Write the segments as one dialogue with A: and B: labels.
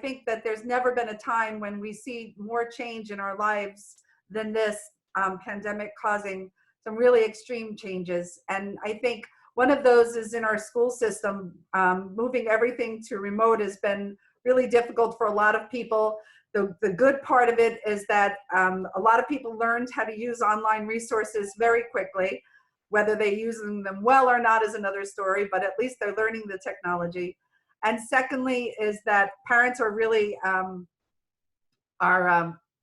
A: think that there's never been a time when we see more change in our lives than this pandemic causing some really extreme changes. And I think one of those is in our school system. Moving everything to remote has been really difficult for a lot of people. The good part of it is that a lot of people learned how to use online resources very quickly. Whether they use them well or not is another story, but at least they're learning the technology. And secondly is that parents are really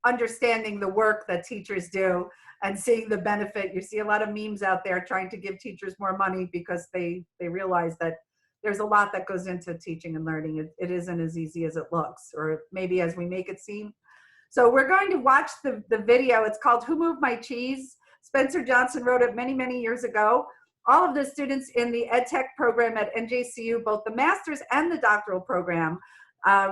A: understanding the work that teachers do and seeing the benefit. You see a lot of memes out there trying to give teachers more money because they realize that there's a lot that goes into teaching and learning. It isn't as easy as it looks, or maybe as we make it seem. So we're going to watch the video. It's called Who Moved My Cheese? Spencer Johnson wrote it many, many years ago. All of the students in the EdTech program at NJCU, both the master's and the doctoral program,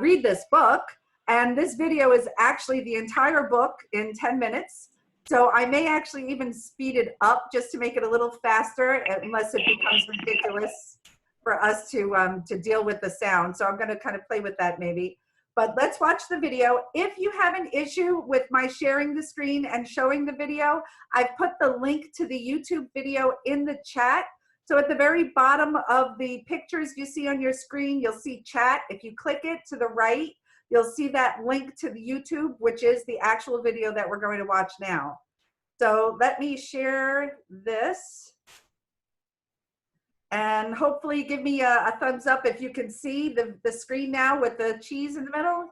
A: read this book. And this video is actually the entire book in 10 minutes. So I may actually even speed it up just to make it a little faster, unless it becomes ridiculous for us to deal with the sound. So I'm gonna kind of play with that maybe. But let's watch the video. If you have an issue with my sharing the screen and showing the video, I've put the link to the YouTube video in the chat. So at the very bottom of the pictures you see on your screen, you'll see chat. If you click it to the right, you'll see that link to the YouTube, which is the actual video that we're going to watch now. So let me share this. And hopefully give me a thumbs up if you can see the screen now with the cheese in the middle.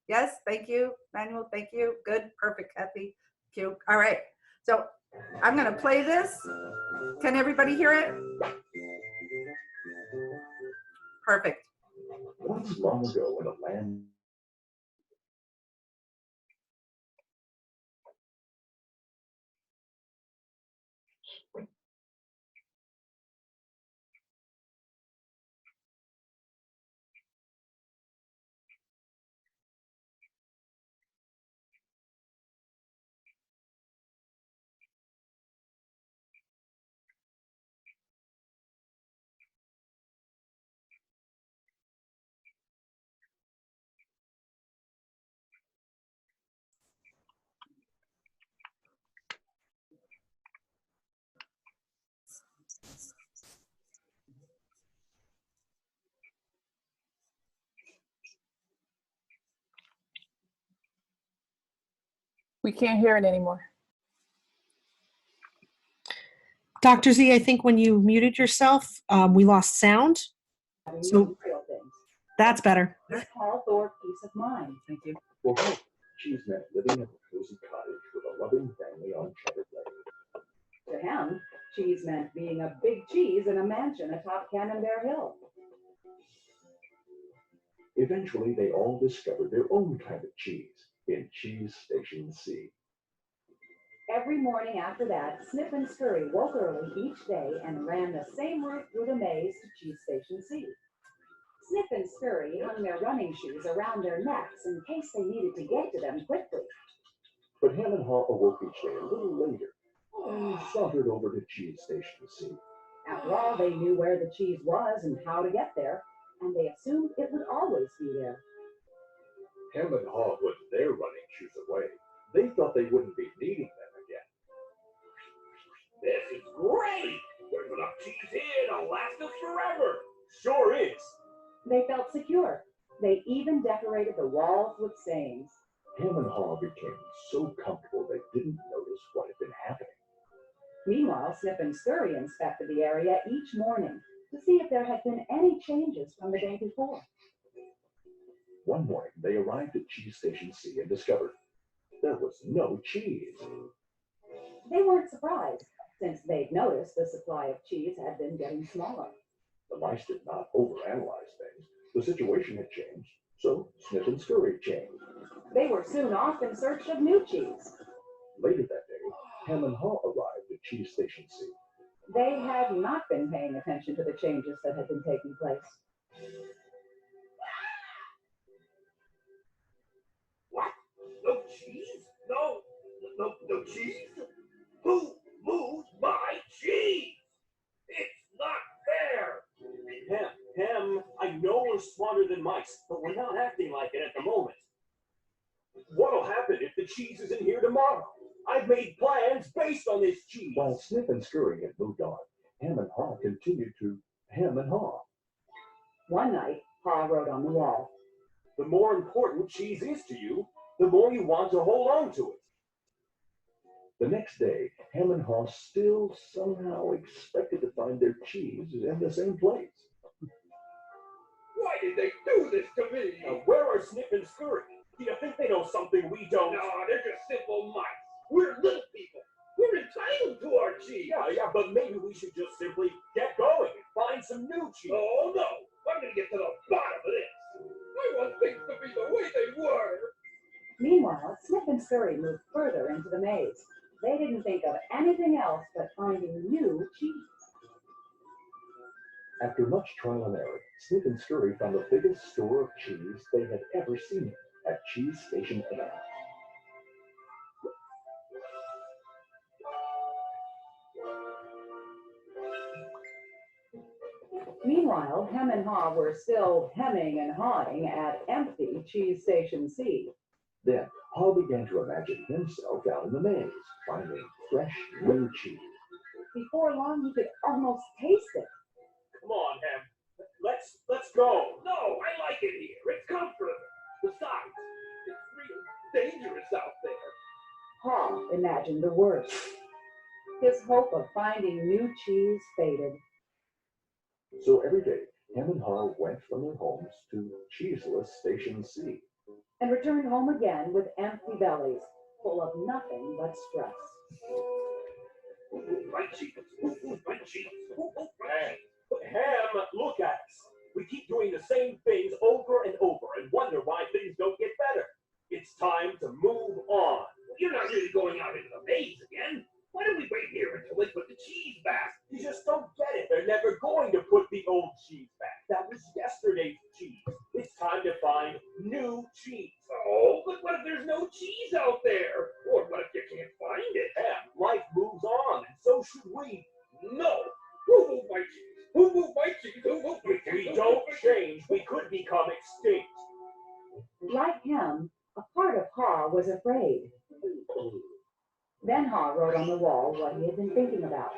A: Yes, thank you, Manuel, thank you. Good, perfect, Kathy, thank you. All right, so I'm gonna play this. Can everybody hear it? Perfect.
B: Once long ago in a land
C: We can't hear it anymore.
D: Dr. Z, I think when you muted yourself, we lost sound. So that's better.
E: Call for peace of mind.
A: Thank you.
B: for her, she's met living in a cozy cottage with a loving family on Cheddar Lane.
E: To him, cheese meant being a big cheese in a mansion atop Camembert Hill.
B: Eventually, they all discovered their own kind of cheese in Cheese Station C.
E: Every morning after that, Snip and Scurry woke early each day and ran the same route through the maze to Cheese Station C. Snip and Scurry hung their running shoes around their necks in case they needed to get to them quickly.
B: But Ham and Haw awoke each day a little later and sauntered over to Cheese Station C.
E: After all, they knew where the cheese was and how to get there, and they assumed it would always be there.
B: Ham and Haw put their running shoes away. They thought they wouldn't be needing them again.
F: This is great! There's enough cheese here to last us forever. Sure is.
E: They felt secure. They even decorated the walls with sayings.
B: Ham and Haw became so comfortable they didn't notice what had been happening.
E: Meanwhile, Snip and Scurry inspected the area each morning to see if there had been any changes from the day before.
B: One morning, they arrived at Cheese Station C and discovered there was no cheese.
E: They weren't surprised, since they'd noticed the supply of cheese had been getting smaller.
B: The mice did not overanalyze things. The situation had changed, so Snip and Scurry changed.
E: They were soon off in search of new cheese.
B: Later that day, Ham and Haw arrived at Cheese Station C.
E: They had not been paying attention to the changes that had been taking place.
F: What? No cheese? No cheese? Who moved my cheese? It's not fair.
G: Ham, I know we're smarter than
F: than mice, but we're not acting like it at the moment. What'll happen if the cheese isn't here tomorrow? I've made plans based on this cheese.
B: While Snip and Scurry had moved on, Ham and Haw continued to hem and haw.
E: One night, Haw wrote on the wall,
F: The more important cheese is to you, the more you want to hold on to it.
B: The next day, Ham and Haw still somehow expected to find their cheese in the same place.
F: Why did they do this to me? Where are Snip and Scurry? Do you think they know something we don't? No, they're just simple mice. We're little people. We're entitled to our cheese. Yeah, but maybe we should just simply get going and find some new cheese. Oh, no. I'm going to get to the bottom of this. I want things to be the way they were.
E: Meanwhile, Snip and Scurry moved further into the maze. They didn't think of anything else but finding new cheese.
B: After much trial and error, Snip and Scurry found the biggest store of cheese they had ever seen at Cheese Station 8.
E: Meanwhile, Hem and Haw were still hemming and hawing at empty Cheese Station C.
B: Then Haw began to imagine himself out in the maze, finding fresh new cheese.
E: Before long, he could almost taste it.
F: Come on, Ham. Let's go. No, I like it here. It's comfortable. Besides, it's real dangerous out there.
E: Haw imagined the worst. His hope of finding new cheese faded.
B: So every day, Ham and Haw went from their homes to cheeseless Station C.
E: And returned home again with empty bellies, full of nothing but stress.
F: My cheese. My cheese. Ham, look at us. We keep doing the same things over and over and wonder why things don't get better. It's time to move on. You're not really going out into the maze again. Why don't we wait here until they put the cheese back? You just don't get it. They're never going to put the old cheese back. That was yesterday's cheese. It's time to find new cheese. Oh, but what if there's no cheese out there? Or what if you can't find it? Ham, life moves on, and so should we. No. Who moved my cheese? Who moved my cheese? Who moved my cheese? If we don't change, we could become extinct.
E: Like him, a part of Haw was afraid. Then Haw wrote on the wall what he had been thinking about.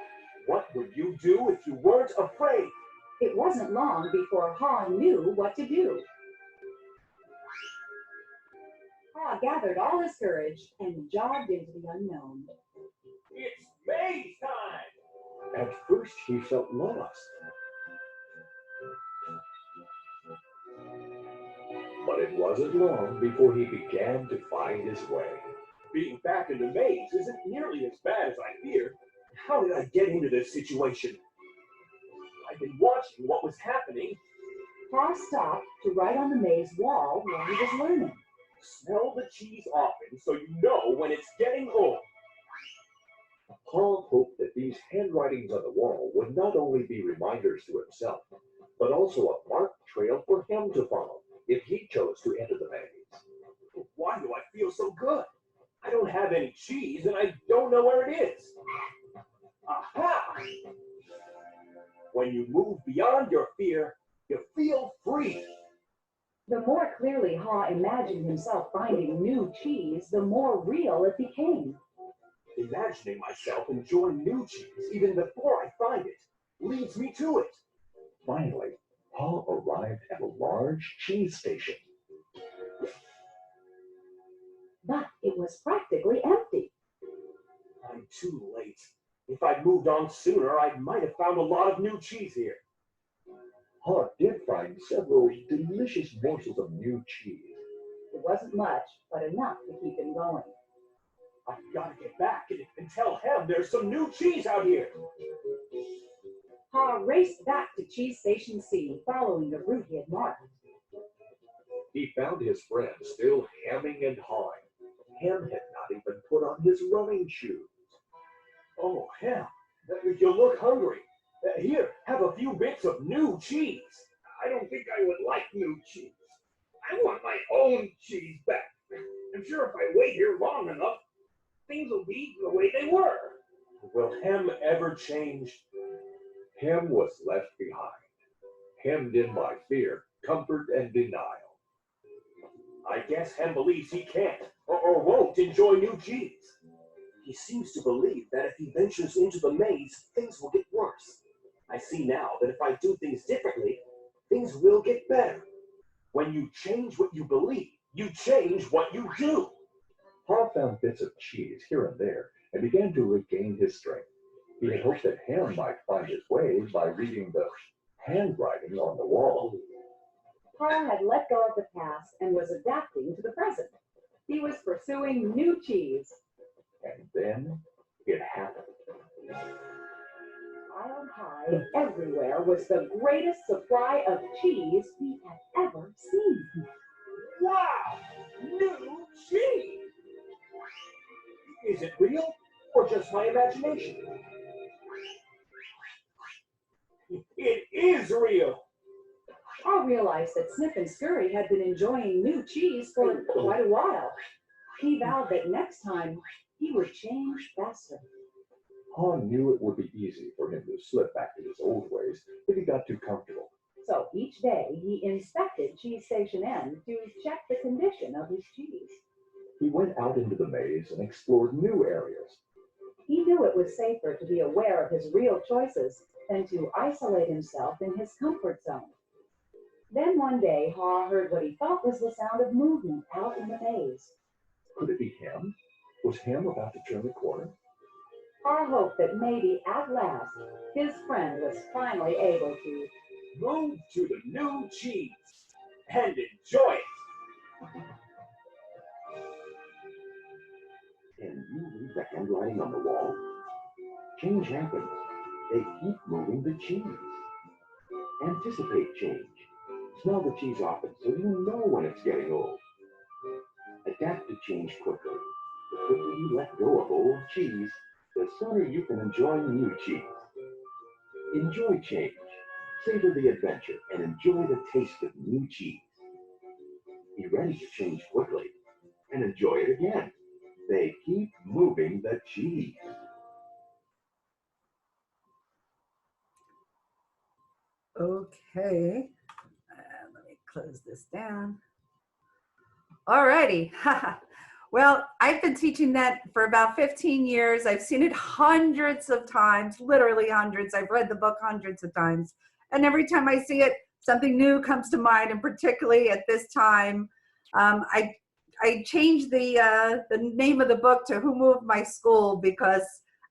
F: What would you do if you weren't afraid?
E: It wasn't long before Haw knew what to do. Haw gathered all his courage and jogged into the unknown.
F: It's maze time!
B: At first, he felt lost. But it wasn't long before he began to find his way.
F: Being back in the maze isn't nearly as bad as I feared. How did I get into this situation? I've been watching what was happening.
E: Haw stopped to write on the maze wall while he was learning.
F: Smell the cheese often so you know when it's getting old.
B: Paul hoped that these handwritings on the wall would not only be reminders to himself, but also a marked trail for him to follow if he chose to enter the maze.
F: Why do I feel so good? I don't have any cheese and I don't know where it is. Aha! When you move beyond your fear, you feel free.
E: The more clearly Haw imagined himself finding new cheese, the more real it became.
F: Imagining myself enjoying new cheese even before I find it leads me to it.
B: Finally, Paul arrived at a large cheese station.
E: But it was practically empty.
F: I'm too late. If I'd moved on sooner, I might have found a lot of new cheese here.
B: Paul did find several delicious morsels of new cheese.
E: It wasn't much, but enough to keep him going.
F: I've got to get back and tell him there's some new cheese out here.
E: Haw raced back to Cheese Station C, following the route he had marked.
B: He found his friend still hemming and hawing. Ham had not even put on his running shoes.
F: Oh, Ham, you look hungry. Here, have a few bits of new cheese. I don't think I would like new cheese. I want my own cheese back. I'm sure if I wait here long enough, things will be the way they were. Will Ham ever change?
B: Ham was left behind, hemmed in by fear comfort and denial.
F: I guess Hem believes he can't or won't enjoy new cheese. He seems to believe that if he ventures into the maze, things will get worse. I see now that if I do things differently, things will get better. When you change what you believe, you change what you do.
B: Paul found bits of cheese here and there and began to regain his strength. He had hoped that Ham might find his way by reading the handwriting on the wall.
E: Carl had let go of the past and was adapting to the present. He was pursuing new cheese.
B: And then it happened.
E: Piled high everywhere was the greatest supply of cheese he had ever seen.
F: Wow! New cheese! Is it real or just my imagination? It is real!
E: Carl realized that Snip and Scurry had been enjoying new cheese for quite a while. He vowed that next time he would change faster.
B: Han knew it would be easy for him to slip back to his old ways if he got too comfortable.
E: So each day he inspected Cheese Station N to check the condition of his cheese.
B: He went out into the maze and explored new areas.
E: He knew it was safer to be aware of his real choices than to isolate himself in his comfort zone. Then one day, Ha heard what he thought was the sound of movement out in the maze.
B: Could it be Ham? Was Ham about to turn the corner?
E: Ha hoped that maybe at last his friend was finally able to
F: Move to the new cheese and enjoy it!
B: Can you read the handwriting on the wall? Change happens. They keep moving the cheese. Anticipate change. Smell the cheese often so you know when it's getting old. Adapt to change quickly. The quicker you let go of old cheese, the sooner you can enjoy new cheese. Enjoy change. Savor the adventure and enjoy the taste of new cheese. Be ready to change quickly and enjoy it again. They keep moving the cheese.
A: Okay, let me close this down. Alrighty. Well, I've been teaching that for about 15 years. I've seen it hundreds of times, literally hundreds. I've read the book hundreds of times. And every time I see it, something new comes to mind. And particularly at this time, I changed the name of the book to Who Moved My School, because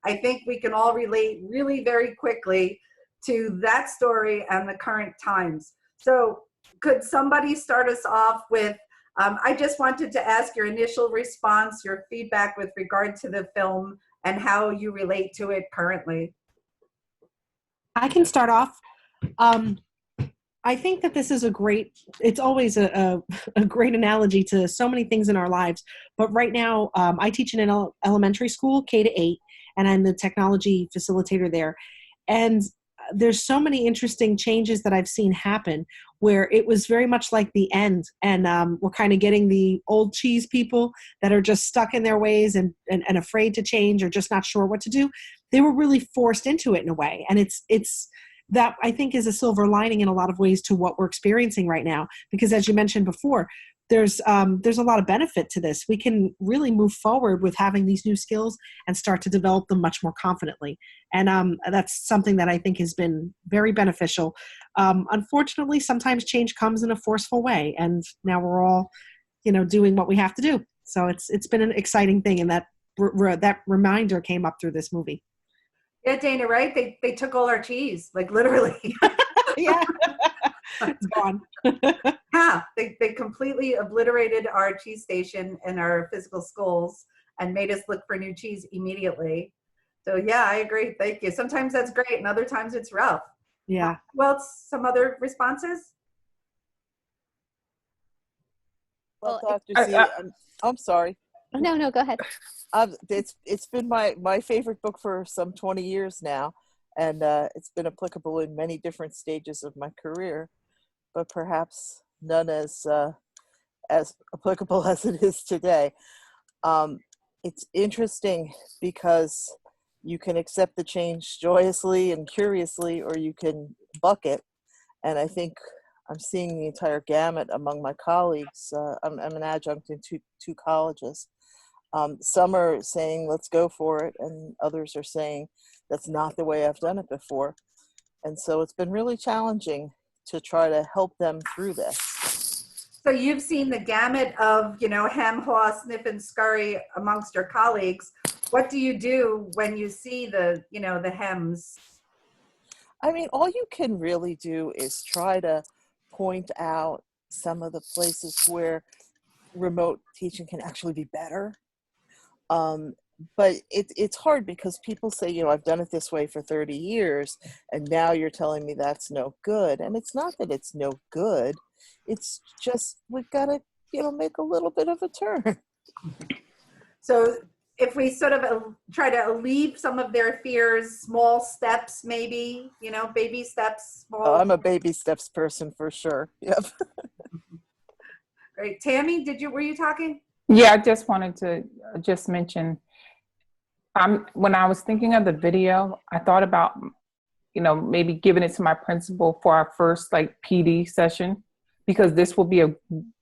A: I think we can all relate really very quickly to that story and the current times. So could somebody start us off with, I just wanted to ask your initial response, your feedback with regard to the film and how you relate to it currently.
D: I can start off. I think that this is it's always a great analogy to so many things in our lives. But right now, I teach in an elementary school, K-8, and I'm the technology facilitator there. And there's so many interesting changes that I've seen happen where it was very much like the end. And we're kind of getting the old cheese people that are just stuck in their ways and afraid to change or just not sure what to do. They were really forced into it in a way. And it's that I think is a silver lining in a lot of ways to what we're experiencing right now. Because as you mentioned before, there's a lot of benefit to this. We can really move forward with having these new skills and start to develop them much more confidently. And that's something that I think has been very beneficial. Unfortunately, sometimes change comes in a forceful way, and now we're all, doing what we have to do. So it's been an exciting thing, and that reminder came up through this movie.
A: Yeah, Dana, right? They took all our cheese, like literally.
D: Yeah. It's gone.
A: Yeah, they completely obliterated our cheese station in our physical schools and made us look for new cheese immediately. So yeah, I agree. Thank you. Sometimes that's great, and other times it's rough.
D: Yeah.
A: Well, some other responses?
G: Well,
C: Well,
G: Dr. Z, I'm sorry.
C: No, go ahead.
G: It's been my favorite book for some 20 years now, and it's been applicable in many different stages of my career, but perhaps none as applicable as it is today. It's interesting because you can accept the change joyously and curiously, or you can buck it. And I think I'm seeing the entire gamut among my colleagues. I'm an adjunct in two colleges. Some are saying, let's go for it, and others are saying, that's not the way I've done it before. And so it's been really challenging to try to help them through this.
A: So you've seen the gamut of, hem, haw, snip, and scurry amongst your colleagues. What do you do when you see the hems?
G: I mean, all you can really do is try to point out some of the places where remote teaching can actually be better. But it's hard because people say, I've done it this way for 30 years, and now you're telling me that's no good. And it's not that it's no good. It's just we've got to, make a little bit of a turn.
A: So if we sort of try to alleviate some of their fears, small steps, maybe, baby steps. Small.
G: Oh, I'm a baby steps person for sure. Yep.
A: Great. Tammy, were you talking?
C: Yeah, I just wanted to just mention, when I was thinking of the video, I thought about, maybe giving it to my principal for our first PD session, because this will be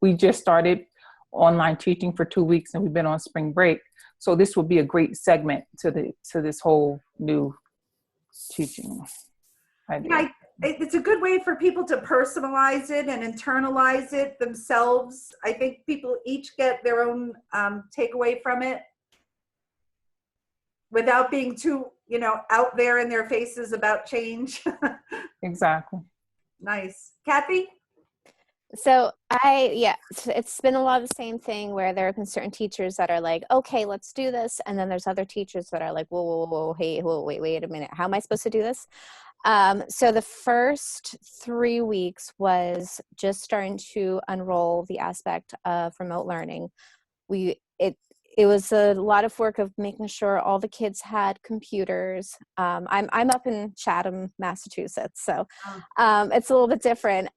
C: we just started online teaching for 2 weeks and we've been on spring break. So this will be a great segment to this whole new teaching idea.
A: Yeah, it's a good way for people to personalize it and internalize it themselves. I think people each get their own takeaway from it without being too, out there in their faces about change.
C: Exactly.
A: Nice. Kathy?
H: So it's been a lot of the same thing where there have been certain teachers that are like, okay, let's do this. And then there's other teachers that are like, whoa, hey, wait a minute. How am I supposed to do this? So the first 3 weeks was just starting to unroll the aspect of remote learning. It was a lot of work of making sure all the kids had computers. I'm up in Chatham, Massachusetts, so it's a little bit different.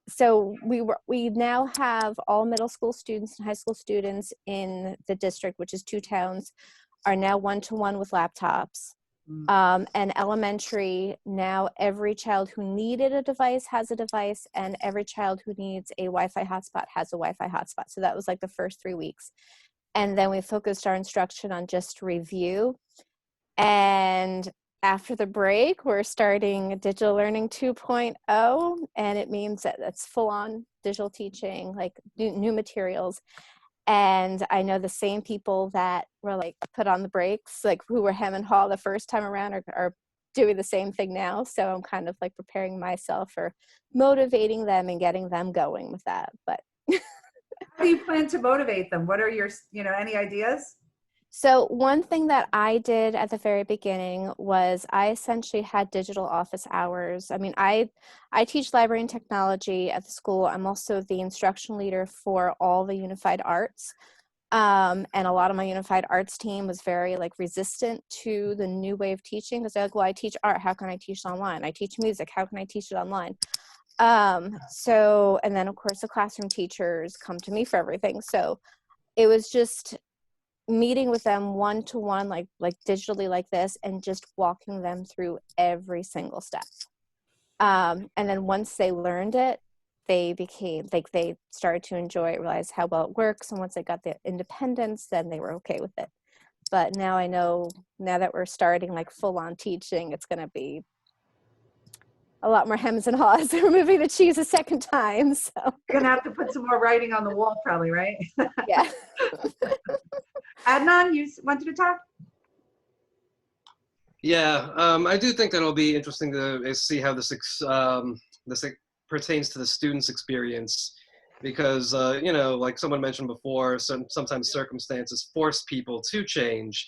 H: So we now have all middle school students and high school students in the district, which is 2 towns, are now one-to-one with laptops. And elementary, now every child who needed a device has a device, and every child who needs a Wi-Fi hotspot has a Wi-Fi hotspot. So that was the first 3 weeks. And then we focused our instruction on just review. And after the break, we're starting Digital Learning 2.0, and it means that it's full-on digital teaching, new materials. And I know the same people that were put on the brakes, who were hem and haw the first time around, are doing the same thing now. So I'm kind of preparing myself for motivating them and getting them going with that. But
A: how do you plan to motivate them? What are your, any ideas?
H: So one thing that I did at the very beginning was I essentially had digital office hours. I mean, I teach library and technology at the school. I'm also the instruction leader for all the unified arts. And a lot of my unified arts team was very resistant to the new way of teaching, because they're like, well, I teach art. How can I teach it online? I teach music. How can I teach it online? And then of course the classroom teachers come to me for everything. So it was just meeting with them one-to-one, like digitally like this, and just walking them through every single step. And then once they learned it, they became they started to enjoy it, realize how well it works. And once they got the independence, then they were okay with it. But now I know, now that we're starting full-on teaching, it's going to be a lot more hems and haws. We're moving the cheese a second time. So
A: you're going to have to put some more writing on the wall probably, right?
H: Yeah.
A: Adnan, you wanted to talk?
I: Yeah, I do think that it'll be interesting to see how this pertains to the student's experience, because like someone mentioned before, sometimes circumstances force people to change,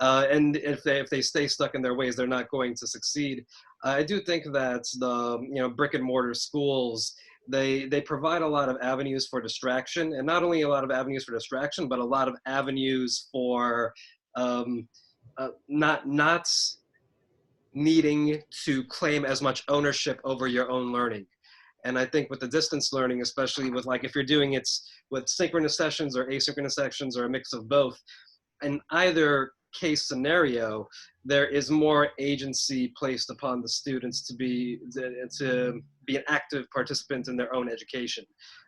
I: and if they stay stuck in their ways, they're not going to succeed. I do think that the brick and mortar schools, they provide a lot of avenues for distraction, and not only a lot of avenues for distraction, but a lot of avenues for not needing to claim as much ownership over your own learning. And I think with the distance learning, especially with if you're doing it with synchronous sessions or asynchronous sessions or a mix of both, in either case scenario, there is more agency placed upon the students to be be an active participant in their own education.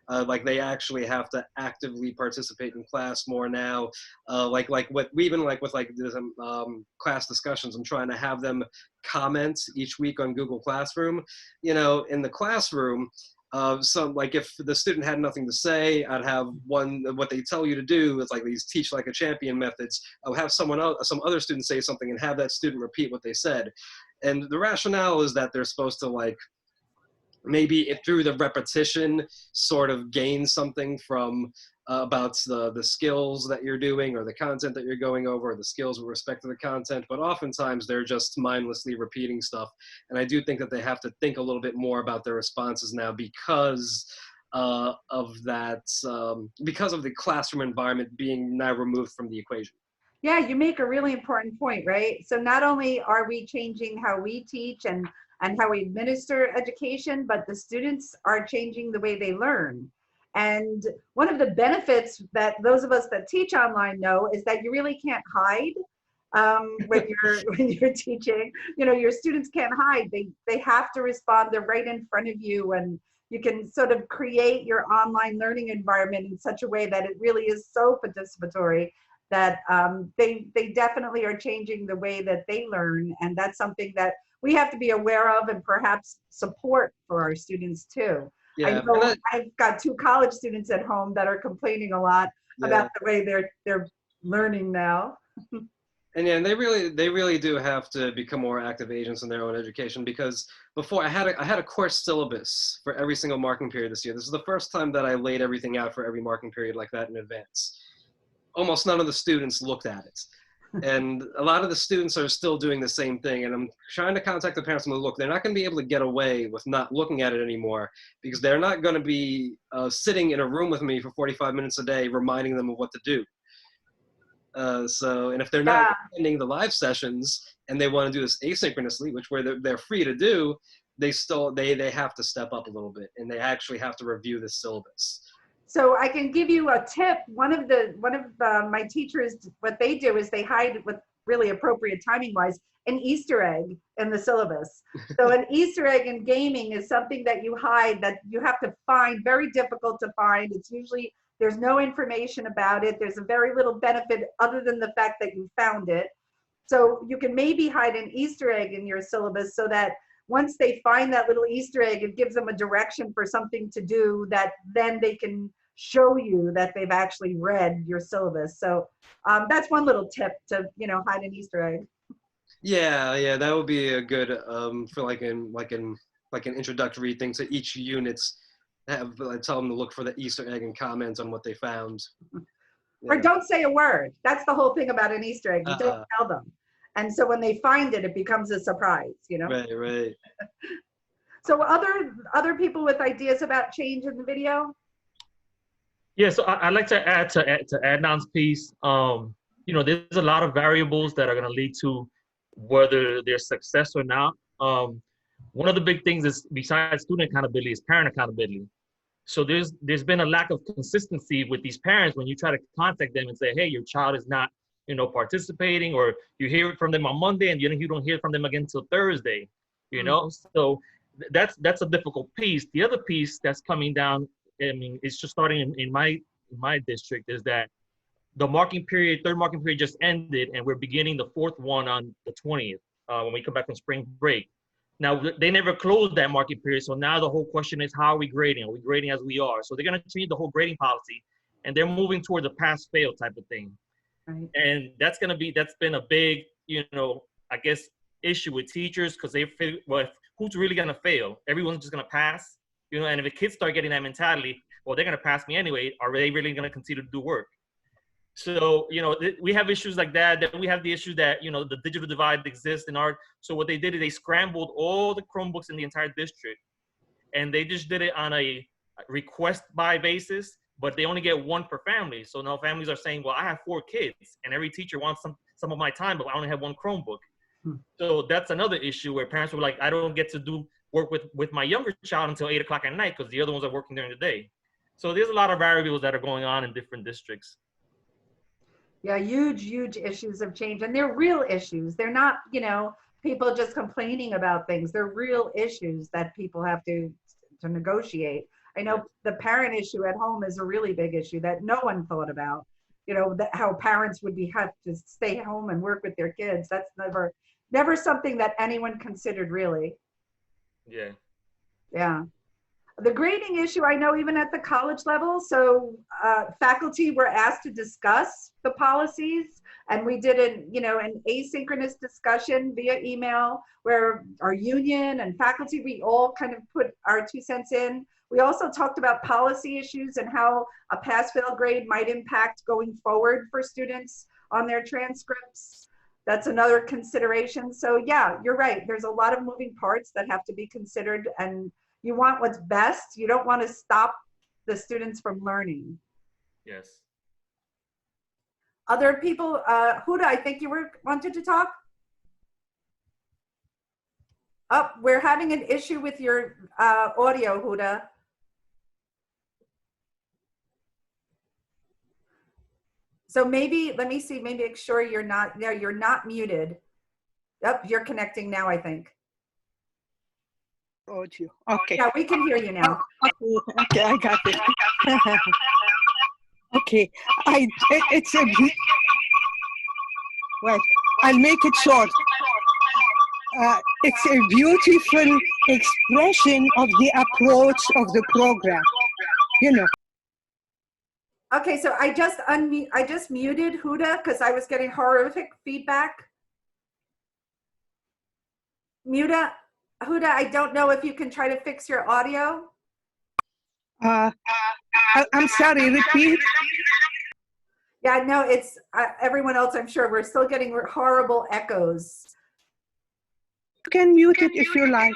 I: Like they actually have to actively participate in class more now. Like what we even like with like class discussions, I'm trying to have them comment each week on Google Classroom. You know, in the classroom, some like if the student had nothing to say, I'd have what they tell you to do is like these teach like a champion methods. I'll have some other student say something and have that student repeat what they said. And the rationale is that they're supposed to like maybe through the repetition sort of gain something from about the skills that you're doing or the content that you're going over, or the skills with respect to the content, but oftentimes they're just mindlessly repeating stuff. And I do think that they have to think a little bit more about their responses now because of that, because of the classroom environment being now removed from the equation.
A: Yeah, you make a really important point, right? So not only are we changing how we teach and how we administer education, but the students are changing the way they learn. And one of the benefits that those of us that teach online know is that you really can't hide when you're teaching. You know, your students can't hide. They have to respond. They're right in front of you, and you can sort of create your online learning environment in such a way that it really is so participatory that they definitely are changing the way that they learn. And that's something that we have to be aware of and perhaps support for our students too.
I: Yeah,
A: I know I've got 2 college students at home that are complaining a lot about the way they're learning now.
I: And yeah, and they really do have to become more active agents in their own education, because before I had a course syllabus for every single marking period this year. This is the first time that I laid everything out for every marking period like that in advance. Almost none of the students looked at it. And a lot of the students are still doing the same thing. And I'm trying to contact the parents and look, they're not going to be able to get away with not looking at it anymore, because they're not going to be sitting in a room with me for 45 minutes a day reminding them of what to do. And if they're not attending the live sessions and they want to do this asynchronously, which they're free to do, they have to step up a little bit, and they actually have to review the syllabus.
A: So I can give you a tip. One of my teachers, what they do is they hide, with really appropriate timing wise, an Easter egg in the syllabus. So an Easter egg in gaming is something that you hide, that you have to find, very difficult to find. It's usually, there's no information about it. There's a very little benefit other than the fact that you found it. So you can maybe hide an Easter egg in your syllabus so that once they find that little Easter egg, it gives them a direction for something to do that then they can show you that they've actually read your syllabus. So that's one little tip to, hide an Easter egg.
I: Yeah, that would be a good for like an introductory thing to each unit. Tell them to look for the Easter egg and comment on what they found.
A: Or don't say a word. That's the whole thing about an Easter egg. You don't tell them. And so when they find it, it becomes a surprise,
I: Right.
A: So other people with ideas about change in the video?
J: Yeah, so I'd like to add to Adnan's piece. There's a lot of variables that are going to lead to whether there's success or not. One of the big things is, besides student accountability, is parent accountability. So there's been a lack of consistency with these parents when you try to contact them and say, hey, your child is not, participating, or you hear it from them on Monday and you don't hear from them again until Thursday, So that's a difficult piece. The other piece that's coming down, it's just starting in my district, is that the third marking period just ended, and we're beginning the 4th one on the 20th when we come back from spring break. Now, they never closed that marking period, so now the whole question is, how are we grading? Are we grading as we are? So they're going to change the whole grading policy, and they're moving toward the pass-fail type of thing. Right. And that's been a big, I guess, issue with teachers, because they feel, well, who's really going to fail? Everyone's just going to pass, and if the kids start getting that mentality, well, they're going to pass me anyway. Are they really going to continue to do work? So, we have issues like that. That we have the issue that, the digital divide exists in our, so what they did is they scrambled all the Chromebooks in the entire district, and they just did it on a request by basis, but they only get one per family. So now families are saying, well, I have 4 kids and every teacher wants some of my time, but I only have one Chromebook. So that's another issue where parents were like, I don't get to do work with my younger child until 8 o'clock at night because the other ones are working during the day. So there's a lot of variables that are going on in different districts.
A: Yeah, huge issues of change, and they're real issues. They're not, people just complaining about things. They're real issues that people have to to negotiate. I know the parent issue at home is a really big issue that no one thought about. You know, that how parents would have to stay home and work with their kids. That's never something that anyone considered, really.
J: Yeah.
A: Yeah. The grading issue, I know even at the college level, so faculty were asked to discuss the policies, and we did an asynchronous discussion via email where our union and faculty, we all kind of put our 2 cents in. We also talked about policy issues and how a pass-fail grade might impact going forward for students on their transcripts. That's another consideration. So yeah, you're right. There's a lot of moving parts that have to be considered, and you want what's best. You don't want to stop the students from learning.
J: Yes.
A: Other people, Huda, I think you wanted to talk? Oh, we're having an issue with your audio, Huda. So maybe, let me see, maybe make sure you're not, no, you're not muted. Yep, you're connecting now, I think.
K: Audio. Okay.
A: Yeah, we can hear you now.
K: Okay, I got it. Okay, it's a, well, I'll make it short. It's a beautiful expression of the approach of the program, you know.
A: Okay, so I just muted Huda because I was getting horrific feedback. Huda, I don't know if you can try to fix your audio.
K: I'm sorry, repeat.
A: Yeah, no, it's everyone else, I'm sure. We're still getting horrible echoes.
K: You can mute it if you like.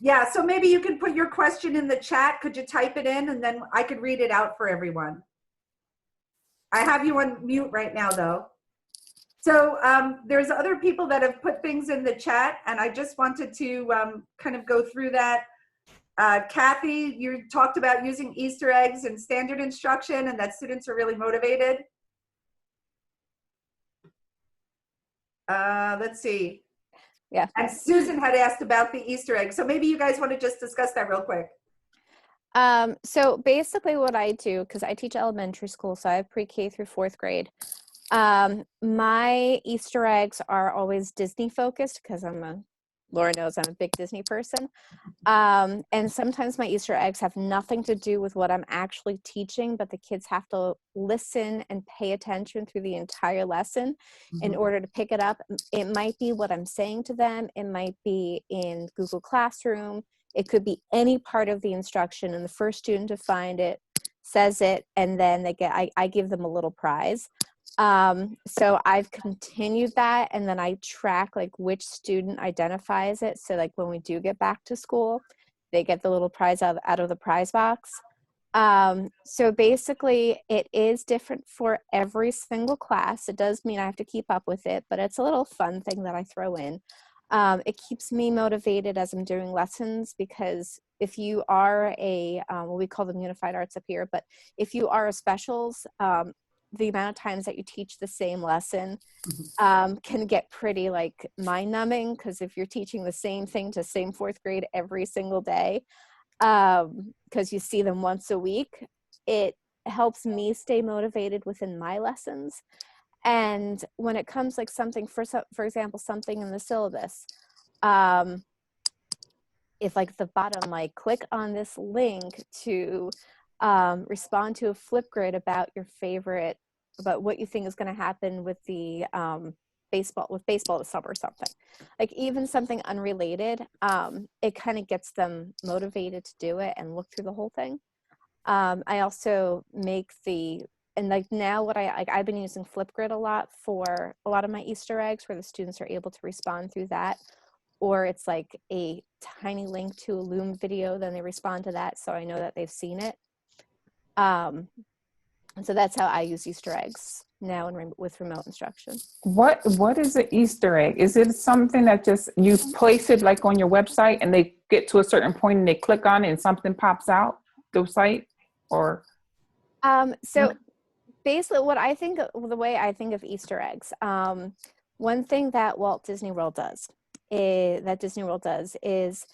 A: Yeah, so maybe you can put your question in the chat. Could you type it in and then I could read it out for everyone. I have you on mute right now though. So there's other people that have put things in the chat, and I just wanted to kind of go through that. Kathy, you talked about using Easter eggs in standard instruction and that students are really motivated. Let's see.
H: Yeah.
A: And Susan had asked about the Easter egg. So maybe you guys want to just discuss that real quick.
H: So basically what I do, because I teach elementary school, so I have pre-K through 4th grade. My Easter eggs are always Disney focused because Laura knows I'm a big Disney person. And sometimes my Easter eggs have nothing to do with what I'm actually teaching, but the kids have to listen and pay attention through the entire lesson in order to pick it up. It might be what I'm saying to them. It might be in Google Classroom. It could be any part of the instruction, and the first student to find it says it, and then I give them a little prize. So I've continued that, and then I track like which student identifies it. So like when we do get back to school, they get the little prize out of the prize box. So basically it is different for every single class. It does mean I have to keep up with it, but it's a little fun thing that I throw in. It keeps me motivated as I'm doing lessons, because if you are well, we call them unified arts up here, but if you are a specials, the amount of times that you teach the same lesson can get pretty like mind-numbing, because if you're teaching the same thing to same 4th grade every single day, because you see them once a week, it helps me stay motivated within my lessons. And when it comes like something, for example, something in the syllabus, if like the bottom, like click on this link to respond to a Flipgrid about your favorite, about what you think is going to happen with the baseball this summer or something, like even something unrelated, it kind of gets them motivated to do it and look through the whole thing. I also make and like now what I've been using Flipgrid a lot for a lot of my Easter eggs, where the students are able to respond through that, or it's like a tiny link to a Loom video, then they respond to that, so I know that they've seen it. And so that's how I use Easter eggs now with remote instruction.
C: What is an Easter egg? Is it something that just you place it like on your website and they get to a certain point and they click on it and something pops out the site, or?
H: So basically the way I think of Easter eggs, one thing that Disney World does is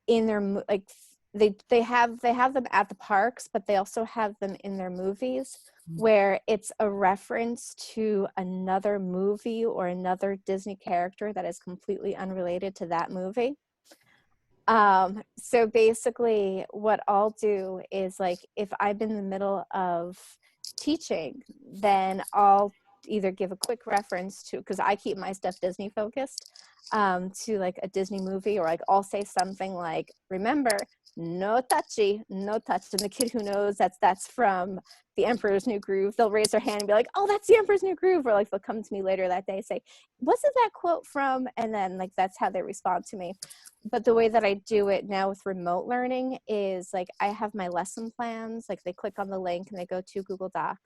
H: in their like they have them at the parks, but they also have them in their movies, where it's a reference to another movie or another Disney character that is completely unrelated to that movie. So basically what I'll do is, like, if I'm in the middle of teaching, then I'll either give a quick reference to, because I keep my stuff Disney focused, to like a Disney movie, or like I'll say something like, remember, no touchy, no touch. And the kid who knows that's from The Emperor's New Groove, they'll raise their hand and be like, oh, that's The Emperor's New Groove. Or like they'll come to me later that day, say, wasn't that quote from? And then like that's how they respond to me. But the way that I do it now with remote learning is, like, I have my lesson plans, like they click on the link and they go to Google Doc.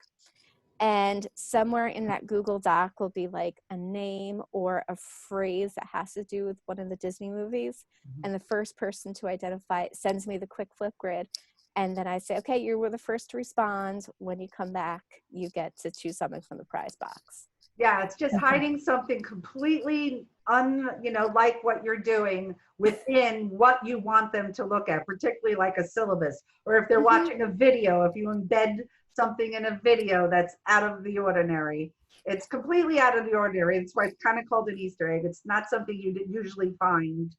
H: And somewhere in that Google Doc will be like a name or a phrase that has to do with one of the Disney movies. And the first person to identify it sends me the quick flip grid. And then I say, okay, you were the first to respond. When you come back, you get to choose something from the prize box.
A: Yeah, it's just hiding something completely like what you're doing within what you want them to look at, particularly like a syllabus, or if they're watching a video, if you embed something in a video that's out of the ordinary. It's completely out of the ordinary. It's why it's kind of called an Easter egg. It's not something you usually find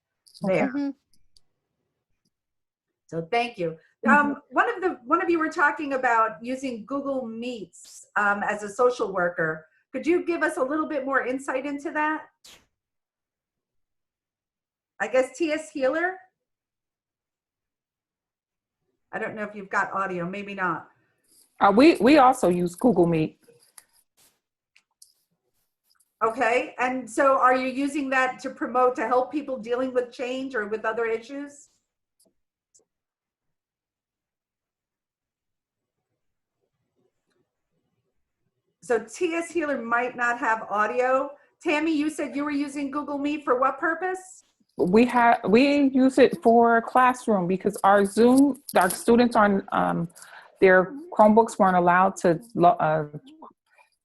A: there. So thank you. One of you were talking about using Google Meets as a social worker. Could you give us a little bit more insight into that? I guess T.S. Healer? I don't know if you've got audio, maybe not.
C: We also use Google Meet.
A: Okay, and so are you using that to promote, to help people dealing with change or with other issues? So T.S. Healer might not have audio. Tammy, you said you were using Google Meet for what purpose?
C: We use it for classroom because our students on their Chromebooks weren't allowed to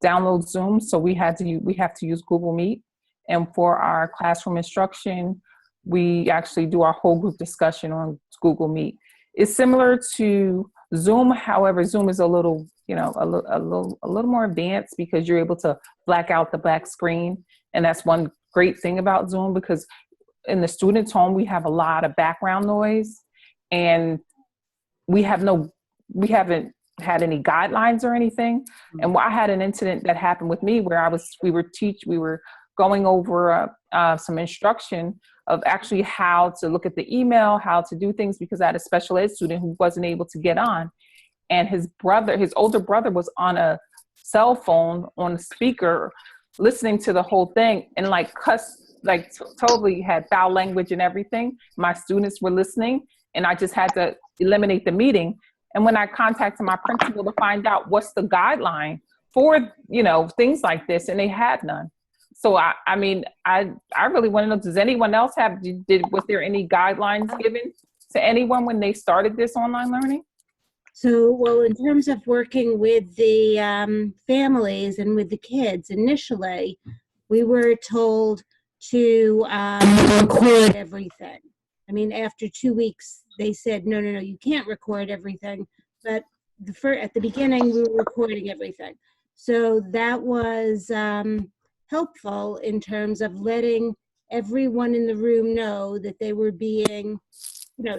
C: download Zoom, so we have to use Google Meet. And for our classroom instruction, we actually do our whole group discussion on Google Meet. It's similar to Zoom, however, Zoom is a little more advanced because you're able to black out the black screen, and that's one great thing about Zoom, because in the student's home we have a lot of background noise, and we haven't had any guidelines or anything. And I had an incident that happened with me where we were going over some instruction of actually how to look at the email, how to do things, because I had a special ed student who wasn't able to get on. And his older brother was on a cell phone on a speaker listening to the whole thing, and totally had foul language and everything. My students were listening, and I just had to eliminate the meeting. And when I contacted my principal to find out what's the guideline for, things like this, and they had none. So I really want to know, does anyone else was there any guidelines given to anyone when they started this online learning?
K: So, well, in terms of working with the families and with the kids, initially, we were told to record everything. I mean, after 2 weeks, they said, no, you can't record everything. But at the beginning, we were recording everything. So that was helpful in terms of letting everyone in the room know that they were being,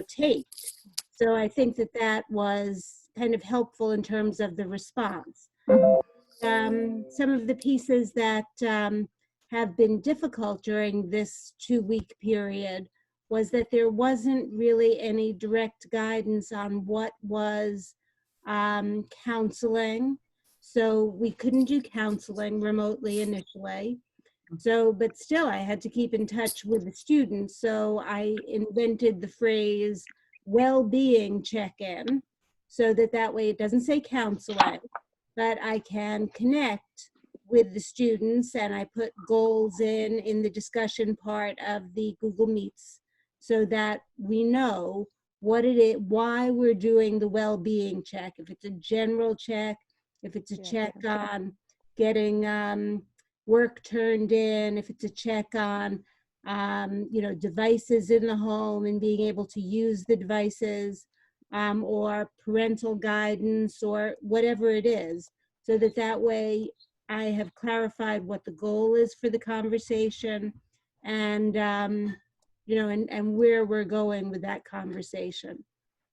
K: taped. So I think that was kind of helpful in terms of the response. Some of the pieces that have been difficult during this 2-week period was that there wasn't really any direct guidance on what was counseling. So we couldn't do counseling remotely initially. But still I had to keep in touch with the students. So I invented the phrase well-being check-in, so that way it doesn't say counseling, but I can connect with the students, and I put goals in the discussion part of the Google Meets, so that we know what it is, why we're doing the well-being check. If it's a general check, if it's a check on getting work turned in, if it's a check on devices in the home and being able to use the devices, or parental guidance or whatever it is, so that way I have clarified what the goal is for the conversation, and and where we're going with that conversation.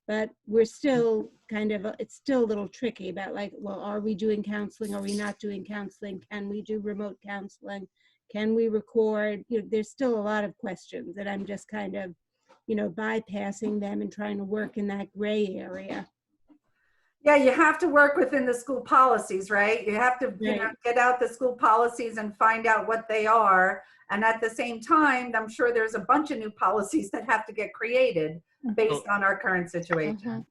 K: But we're still it's still a little tricky about, like, well, are we doing counseling? Are we not doing counseling? Can we do remote counseling? Can we record? There's still a lot of questions, and I'm just bypassing them and trying to work in that gray area.
A: Yeah, you have to work within the school policies, right? You have to
K: Right.
A: get out the school policies and find out what they are. And at the same time, I'm sure there's a bunch of new policies that have to get created based on our current situation.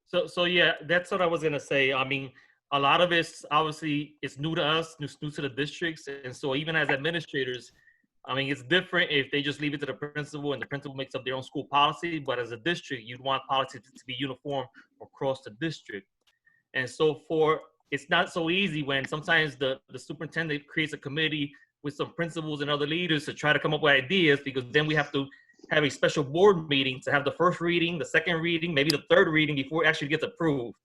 J: So yeah, that's what I was gonna say. I mean, a lot of it's obviously it's new to us, new to the districts, and so even as administrators, I mean, it's different if they just leave it to the principal and the principal makes up their own school policy. But as a district, you'd want policy to be uniform across the district. And so it's not so easy when sometimes the superintendent creates a committee with some principals and other leaders to try to come up with ideas, because then we have to have a special board meeting to have the first reading, the second reading, maybe the third reading before it actually gets approved.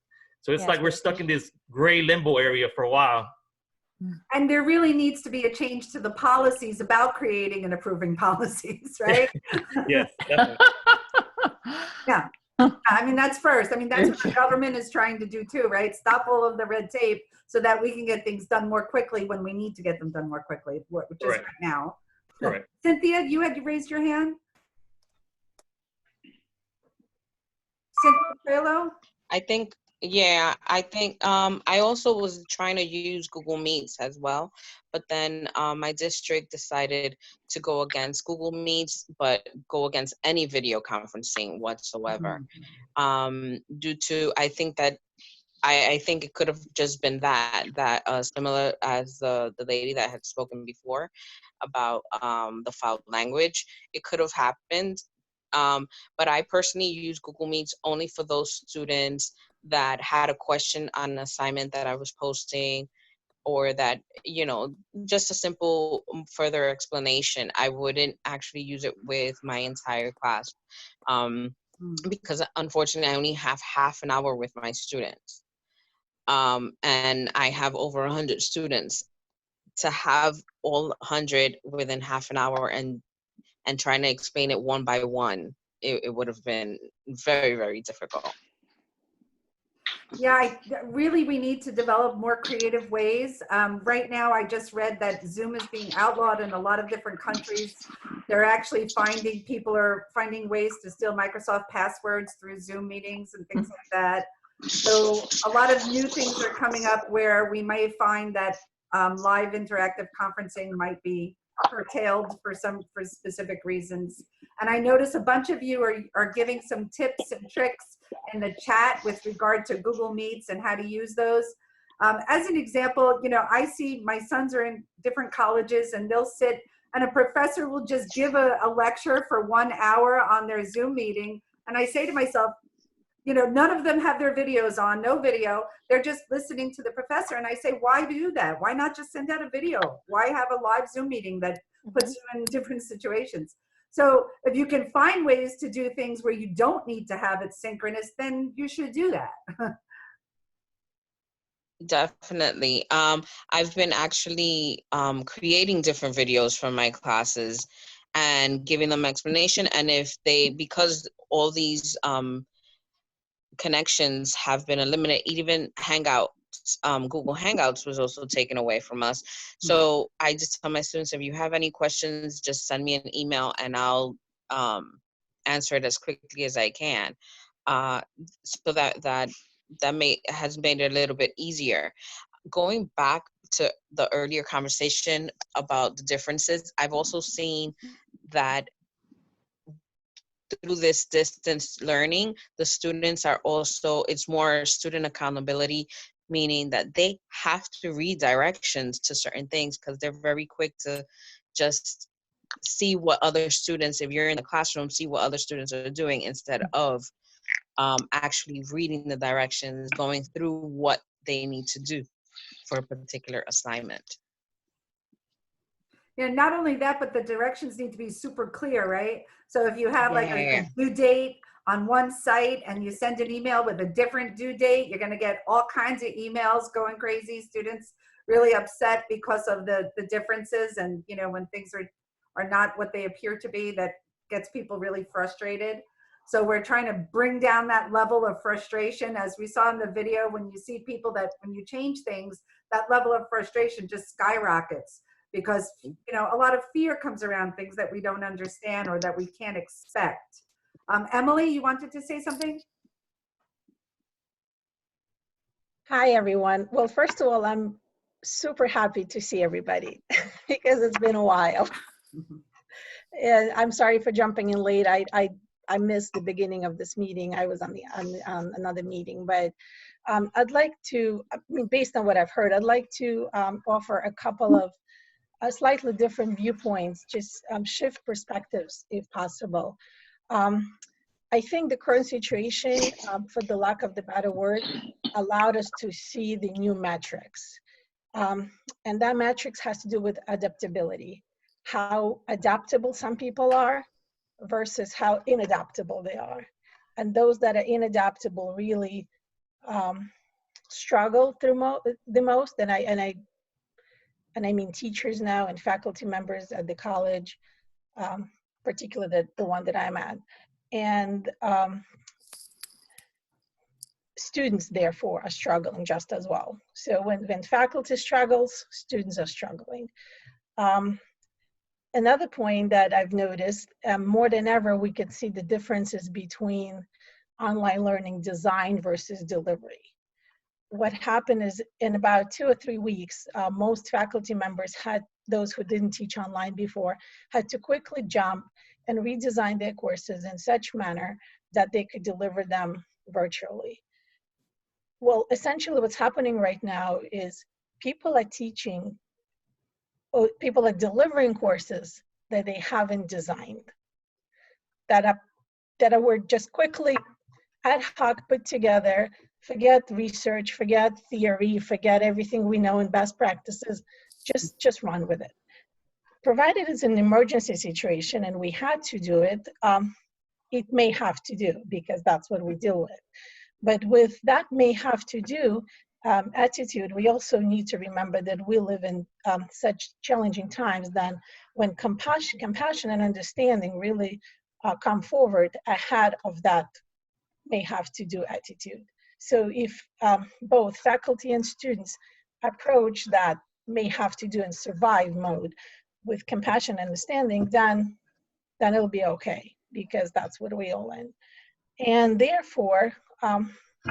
J: So it's like we're stuck in this gray limbo area for a while.
A: And there really needs to be a change to the policies about creating and approving policies, right?
J: Yes, definitely.
A: Yeah. I mean, that's first. I mean, that's what the government is trying to do too, right? Stop all of the red tape so that we can get things done more quickly when we need to get them done more quickly, which is right now.
J: Correct.
A: Cynthia, you had raised your hand? Cynthia Trello?
L: I think I also was trying to use Google Meets as well, but then my district decided to go against Google Meets, but go against any video conferencing whatsoever. Due to, I think it could have just been that similar as the lady that had spoken before about the foul language. It could have happened. But I personally use Google Meets only for those students that had a question on an assignment that I was posting, or that, just a simple further explanation. I wouldn't actually use it with my entire class, because unfortunately I only have half an hour with my students. And I have over 100 students. To have all 100 within half an hour and trying to explain it one by one, it would have been very, very difficult.
A: Yeah, really, we need to develop more creative ways. Right now, I just read that Zoom is being outlawed in a lot of different countries. They're actually people are finding ways to steal Microsoft passwords through Zoom meetings and things like that. So a lot of new things are coming up where we might find that live interactive conferencing might be curtailed for specific reasons. And I notice a bunch of you are giving some tips and tricks in the chat with regard to Google Meets and how to use those. As an example, I see my sons are in different colleges, and they'll sit and a professor will just give a lecture for 1 hour on their Zoom meeting. And I say to myself, none of them have their videos on, no video. They're just listening to the professor. And I say, why do that? Why not just send out a video? Why have a live Zoom meeting that puts you in different situations? So if you can find ways to do things where you don't need to have it synchronous, then you should do that.
L: Definitely. I've been actually creating different videos for my classes and giving them explanation. And because all these connections have been eliminated, even Hangouts, Google Hangouts was also taken away from us. So I just tell my students, if you have any questions, just send me an email and I'll answer it as quickly as I can. So that has made it a little bit easier. Going back to the earlier conversation about the differences, I've also seen that through this distance learning, the students are also, it's more student accountability, meaning that they have to read directions to certain things because they're very quick to just see what other students, if you're in the classroom, see what other students are doing instead of actually reading the directions, going through what they need to do for a particular assignment.
A: you know, not only that, but the directions need to be super clear, right? So if you have like
L: Yeah.
A: a due date on one site and you send an email with a different due date, you're going to get all kinds of emails going crazy. Students really upset because of the differences, and you know, when things are not what they appear to be, that gets people really frustrated. So we're trying to bring down that level of frustration. As we saw in the video, when you see people that when you change things, that level of frustration just skyrockets, because you know, a lot of fear comes around things that we don't understand or that we can't expect. Emily, you wanted to say something?
M: Hi, everyone. Well, first of all, I'm super happy to see everybody because it's been a while. And I'm sorry for jumping in late. I missed the beginning of this meeting. I was on another meeting, but I'd like to, I mean, based on what I've heard, I'd like to offer a couple of slightly different viewpoints, just shift perspectives if possible. I think the current situation, for the lack of the better word, allowed us to see the new metrics. And that metrics has to do with adaptability, how adaptable some people are versus how inadaptable they are. And those that are inadaptable really struggle through the most. And I mean teachers now and faculty members at the college, particularly the one that I'm at. And students, therefore, are struggling just as well. So when faculty struggles, students are struggling. Another point that I've noticed, more than ever, we could see the differences between online learning design versus delivery. What happened is in about 2 or 3 weeks, most faculty members those who didn't teach online before, had to quickly jump and redesign their courses in such manner that they could deliver them virtually. Well, essentially what's happening right now is people are delivering courses that they haven't designed, that were just quickly ad hoc put together. Forget research, forget theory, forget everything we know in best practices, just run with it. Provided it's an emergency situation and we had to do it, it may have to do, because that's what we deal with. But with that may have to do attitude, we also need to remember that we live in such challenging times that when compassion and understanding really come forward ahead of that may have to do attitude. So if both faculty and students approach that may have to do in survive mode with compassion and understanding, then it'll be okay, because that's what we all in. And therefore,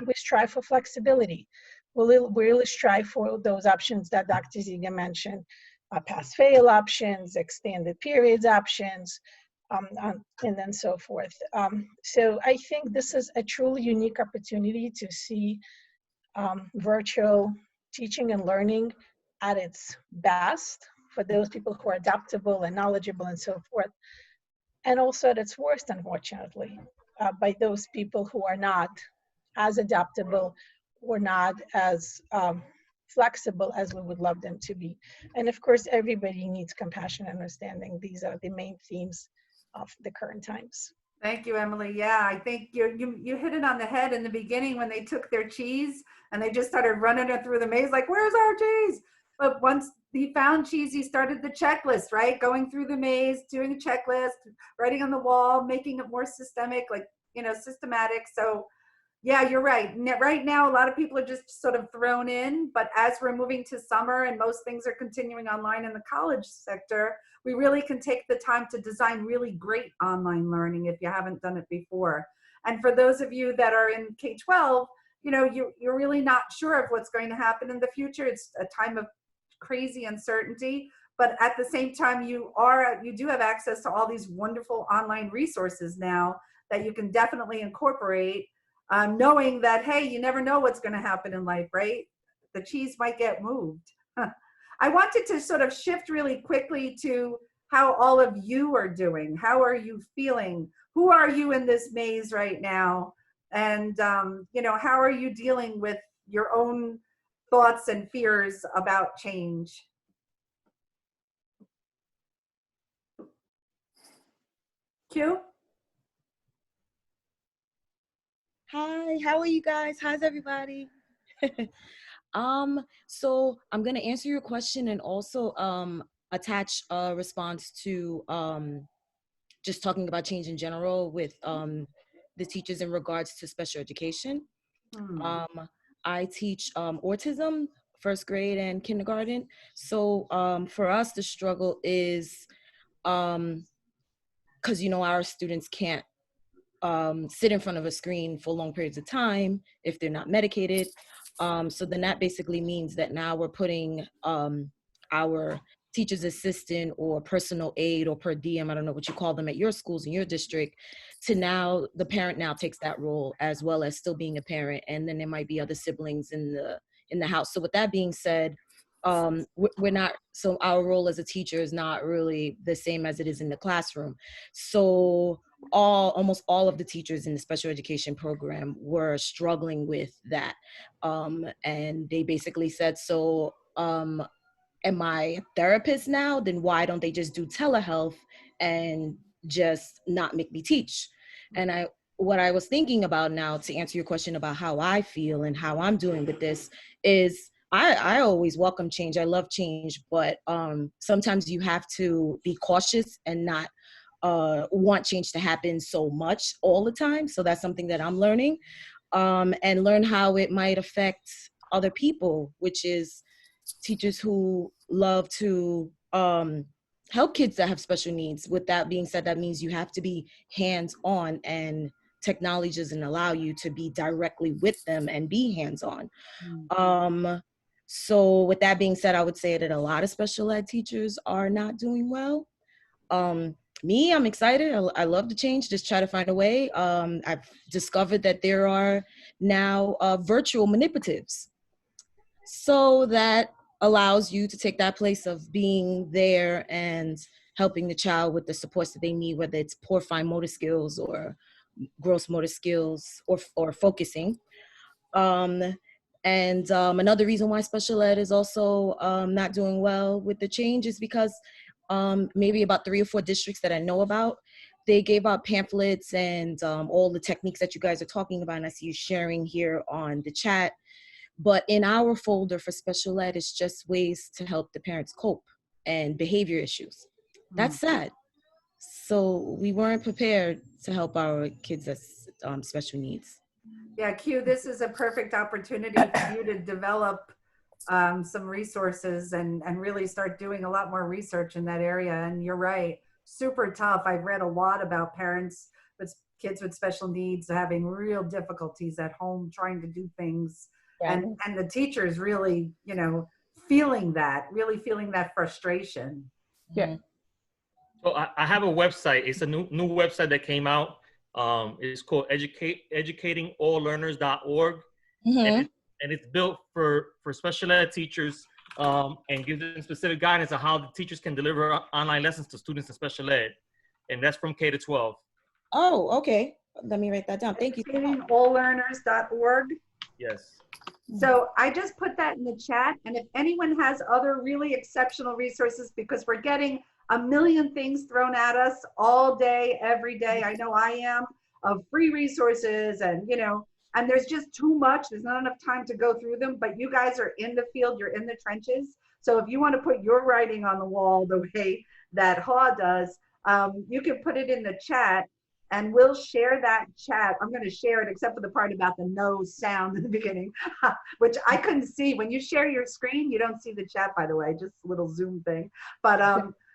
M: we strive for flexibility. We'll really strive for those options that Dr. Zieger mentioned, pass-fail options, extended periods options, and then so forth. So I think this is a truly unique opportunity to see virtual teaching and learning at its best for those people who are adaptable and knowledgeable and so forth, and also at its worst, unfortunately, by those people who are not as adaptable or not as flexible as we would love them to be. And of course, everybody needs compassion and understanding. These are the main themes of the current times.
A: Thank you, Emily. Yeah, I think you hit it on the head in the beginning when they took their cheese and they just started running it through the maze like, where's our cheese? But once he found cheese, he started the checklist, right? Going through the maze, doing a checklist, writing on the wall, making it more systemic, like, you know, systematic. So yeah, you're right. Right now, a lot of people are just sort of thrown in, but as we're moving to summer and most things are continuing online in the college sector, we really can take the time to design really great online learning if you haven't done it before. And for those of you that are in K-12, you know, you're really not sure of what's going to happen in the future. It's a time of crazy uncertainty, but at the same time, you do have access to all these wonderful online resources now that you can definitely incorporate. Knowing that, hey, you never know what's going to happen in life, right? The cheese might get moved. I wanted to sort of shift really quickly to how all of you are doing. How are you feeling? Who are you in this maze right now? And, you know, how are you dealing with your own thoughts and fears about change? Q?
N: Hi, how are you guys? How's everybody? So I'm gonna answer your question and also attach a response to just talking about change in general with the teachers in regards to special education. I teach autism, first grade and kindergarten. So for us, the struggle is because our students can't sit in front of a screen for long periods of time if they're not medicated. So then that basically means that now we're putting our teacher's assistant or personal aide or per diem, I don't know what you call them at your schools in your district, to now the parent now takes that role as well as still being a parent. And then there might be other siblings in the house. So with that being said, we're not, so our role as a teacher is not really the same as it is in the classroom. So almost all of the teachers in the special education program were struggling with that. And they basically said, so am I a therapist now? Then why don't they just do telehealth and just not make me teach? And what I was thinking about now, to answer your question about how I feel and how I'm doing with this, is I always welcome change. I love change, but sometimes you have to be cautious and not want change to happen so much all the time. So that's something that I'm learning, and learn how it might affect other people, which is teachers who love to help kids that have special needs. With that being said, that means you have to be hands-on, and technology doesn't allow you to be directly with them and be hands-on. So with that being said, I would say that a lot of special ed teachers are not doing well. Me, I'm excited. I love the change. Just try to find a way. I've discovered that there are now virtual manipulatives. So that allows you to take that place of being there and helping the child with the supports that they need, whether it's poor fine motor skills or gross motor skills or focusing. And another reason why special ed is also not doing well with the change is because maybe about 3 or 4 districts that I know about, they gave out pamphlets and all the techniques that you guys are talking about, and I see you sharing here on the chat. But in our folder for special ed, it's just ways to help the parents cope and behavior issues. That's sad. So we weren't prepared to help our kids that's special needs.
A: Yeah, Q, this is a perfect opportunity for you to develop some resources and really start doing a lot more research in that area. And you're right, super tough. I've read a lot about parents with kids with special needs having real difficulties at home trying to do things. And the teachers really, feeling that frustration.
C: Yeah.
J: So I have a website. It's a new website that came out. It's called educatingalllearners.org. And it's built for special ed teachers and gives them specific guidance on how the teachers can deliver online lessons to students in special ed. And that's from K to 12.
N: Oh, okay. Let me write that down. Thank you.
A: Educatingalllearners.org.
J: Yes.
A: So I just put that in the chat. And if anyone has other really exceptional resources, because we're getting a million things thrown at us all day, every day, I know I am, of free resources and, and there's just too much. There's not enough time to go through them, but you guys are in the field, you're in the trenches. So if you want to put your writing on the wall the way that Haw does, you can put it in the chat and we'll share that chat. I'm going to share it except for the part about the no sound in the beginning, which I couldn't see. When you share your screen, you don't see the chat, by the way, just a little Zoom thing. But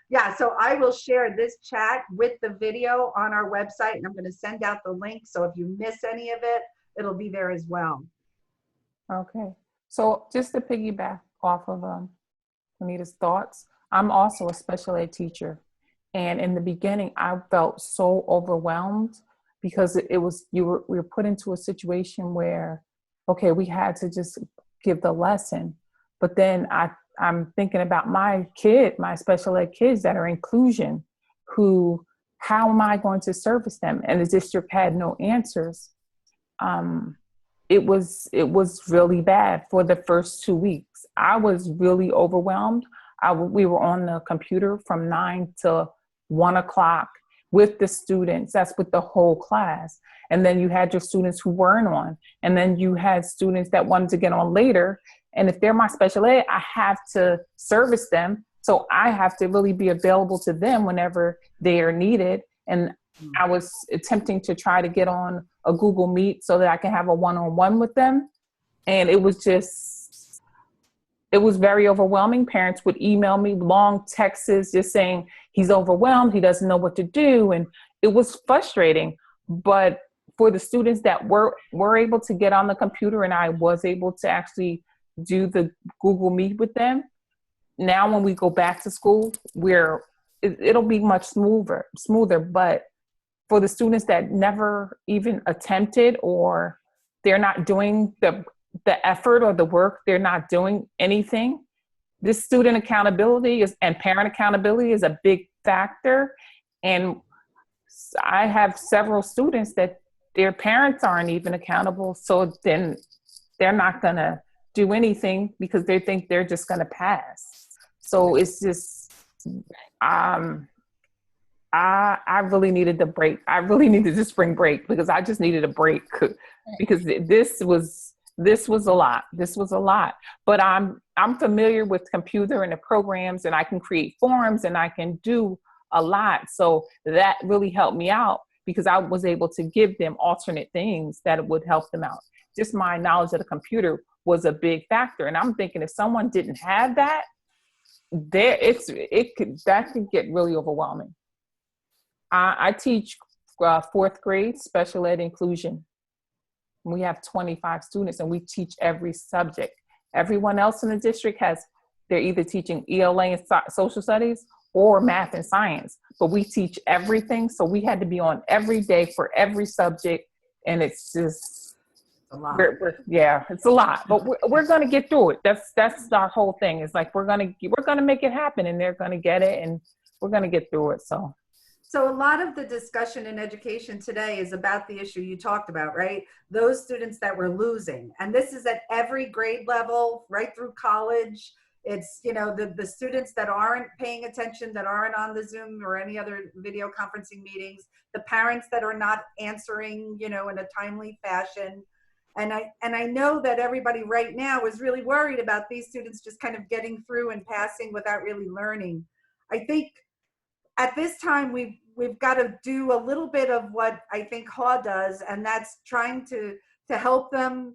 A: yeah, so I will share this chat with the video on our website, and I'm going to send out the link. So if you miss any of it, it'll be there as well.
C: Okay. So just to piggyback off of Anita's thoughts, I'm also a special ed teacher. And in the beginning, I felt so overwhelmed because we were put into a situation where, okay, we had to just give the lesson. But then I'm thinking about my special ed kids that are inclusion, how am I going to service them? And the district had no answers. It was really bad for the first 2 weeks. I was really overwhelmed. We were on the computer from 9 to 1 o'clock. with the students. That's with the whole class. And then you had your students who weren't on. And then you had students that wanted to get on later. And if they're my special ed, I have to service them. So I have to really be available to them whenever they are needed. And I was attempting to try to get on a Google Meet so that I can have a one-on-one with them. And it was very overwhelming. Parents would email me long texts just saying he's overwhelmed, he doesn't know what to do. And it was frustrating. But for the students that were able to get on the computer and I was able to actually do the Google Meet with them, now when we go back to school, it'll be much smoother. But for the students that never even attempted, or they're not doing the effort or the work, they're not doing anything, this student accountability and parent accountability is a big factor. And I have several students that their parents aren't even accountable. So then they're not going to do anything because they think they're just going to pass. So it's just, I really needed the break. I really needed the spring break because I just needed a break because this was a lot. This was a lot. But I'm familiar with computer and the programs, and I can create forms and I can do a lot. So that really helped me out because I was able to give them alternate things that would help them out. Just my knowledge of the computer was a big factor. And I'm thinking if someone didn't have that, that could get really overwhelming. I teach fourth grade special ed inclusion. We have 25 students and we teach every subject. Everyone else in the district they're either teaching ELA and social studies or math and science, but we teach everything. So we had to be on every day for every subject. And it's just
A: a lot.
C: It's a lot, but we're going to get through it. That's our whole thing. It's like, we're going to make it happen and they're going to get it and we're going to get through it.
A: So a lot of the discussion in education today is about the issue you talked about, right? Those students that we're losing. And this is at every grade level, right through college. It's, the students that aren't paying attention, that aren't on the Zoom or any other video conferencing meetings, the parents that are not answering, in a timely fashion. And I know that everybody right now is really worried about these students just kind of getting through and passing without really learning. I think at this time, we've got to do a little bit of what I think HAW does, and that's trying to help them,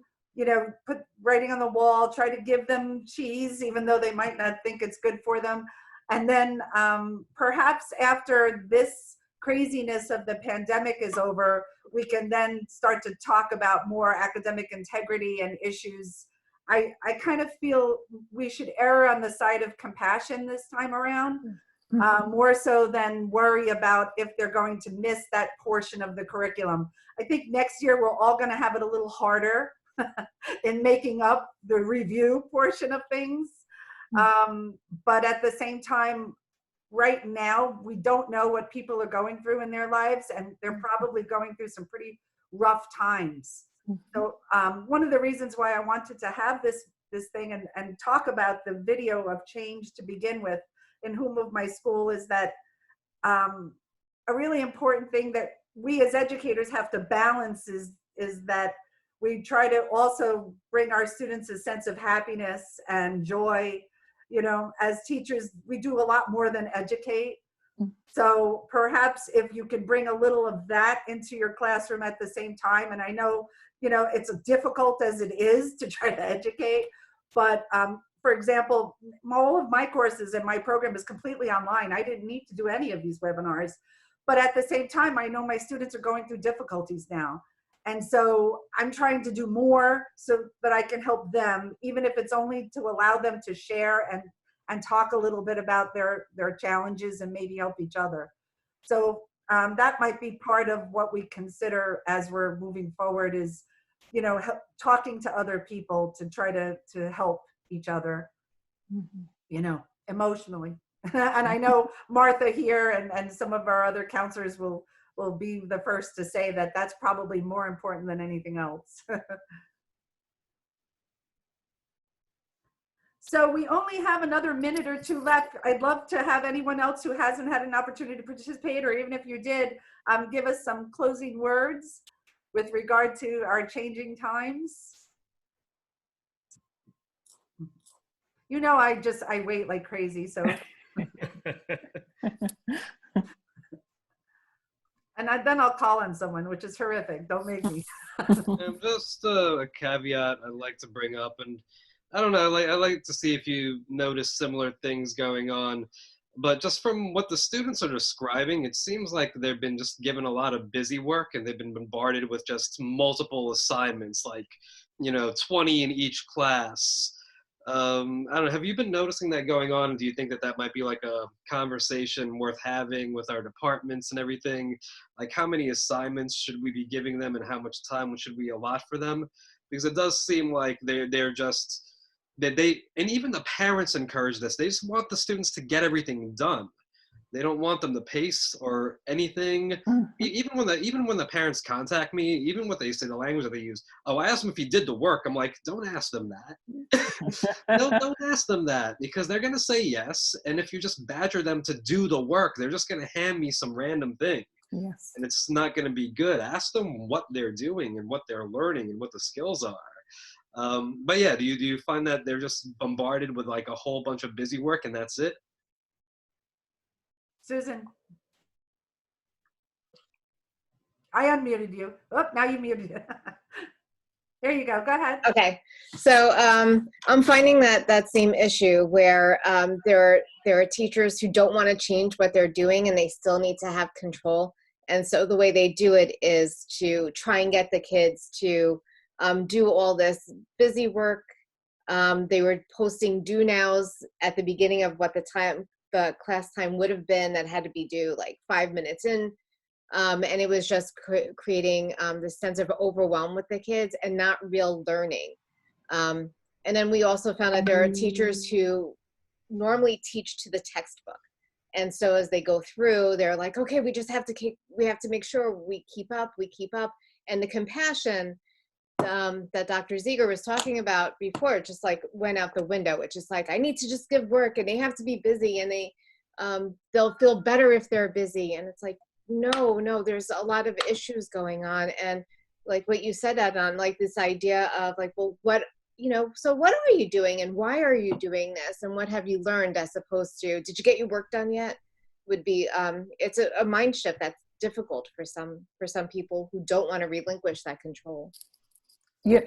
A: put writing on the wall, try to give them cheese, even though they might not think it's good for them. And then perhaps after this craziness of the pandemic is over, we can then start to talk about more academic integrity and issues. I kind of feel we should err on the side of compassion this time around. More so than worry about if they're going to miss that portion of the curriculum. I think next year we're all going to have it a little harder in making up the review portion of things. But at the same time, right now, we don't know what people are going through in their lives, and they're probably going through some pretty rough times. So one of the reasons why I wanted to have this thing and talk about the video of change to begin with in Who Moved My School is that a really important thing that we as educators have to balance is that we try to also bring our students a sense of happiness and joy. As teachers, we do a lot more than educate. So perhaps if you can bring a little of that into your classroom at the same time, and I know, it's difficult as it is to try to educate, but for example, all of my courses and my program is completely online. I didn't need to do any of these webinars. But at the same time, I know my students are going through difficulties now. And so I'm trying to do more so that I can help them, even if it's only to allow them to share and talk a little bit about their challenges and maybe help each other. So that might be part of what we consider as we're moving forward is, talking to other people to try to help each other, emotionally. And I know Martha here and some of our other counselors will be the first to say that that's probably more important than anything else. So we only have another minute or two left. I'd love to have anyone else who hasn't had an opportunity to participate, or even if you did, give us some closing words with regard to our changing times. You know, I wait like crazy, so. And then I'll call on someone, which is horrific. Don't make me.
I: Just a caveat I'd like to bring up, and I don't know, I like to see if you notice similar things going on. But just from what the students are describing, it seems like they've been just given a lot of busy work, and they've been bombarded with just multiple assignments, like, 20 in each class. I don't know, have you been noticing that going on? Do you think that that might be like a conversation worth having with our departments and everything? Like, how many assignments should we be giving them, and how much time should we allot for them? Because it does seem like they're just, that and even the parents encourage this. They just want the students to get everything done. They don't want them to pace or anything. Even when the parents contact me, even what they say, the language that they use, oh, I asked them if he did the work. I'm like, don't ask them that. Don't ask them that, because they're gonna say yes. And if you just badger them to do the work, they're just gonna hand me some random thing.
C: Yes.
I: And it's not gonna be good. Ask them what they're doing and what they're learning and what the skills are. But yeah, do you find that they're just bombarded with like a whole bunch of busy work and that's it?
A: Susan. I unmuted you. Oh, now you muted it. There you go. Go ahead.
O: Okay. So I'm finding that same issue where there are teachers who don't want to change what they're doing and they still need to have control. And so the way they do it is to try and get the kids to do all this busy work. They were posting do nows at the beginning of what the class time would have been that had to be due like 5 minutes in. And it was just creating this sense of overwhelm with the kids and not real learning. And then we also found that there are teachers who normally teach to the textbook. And so as they go through, they're like, okay, we have to make sure we keep up. And the compassion that Dr. Zieger was talking about before just like went out the window. It's just like, I need to just give work and they have to be busy and they'll feel better if they're busy. And it's like, no, there's a lot of issues going on. And like what you said, Adnan, like this idea of like, well, so what are you doing and why are you doing this? And what have you learned, as opposed to, did you get your work done yet? Would be, it's a mind shift that's difficult for some people who don't want to relinquish that control.
C: Yeah,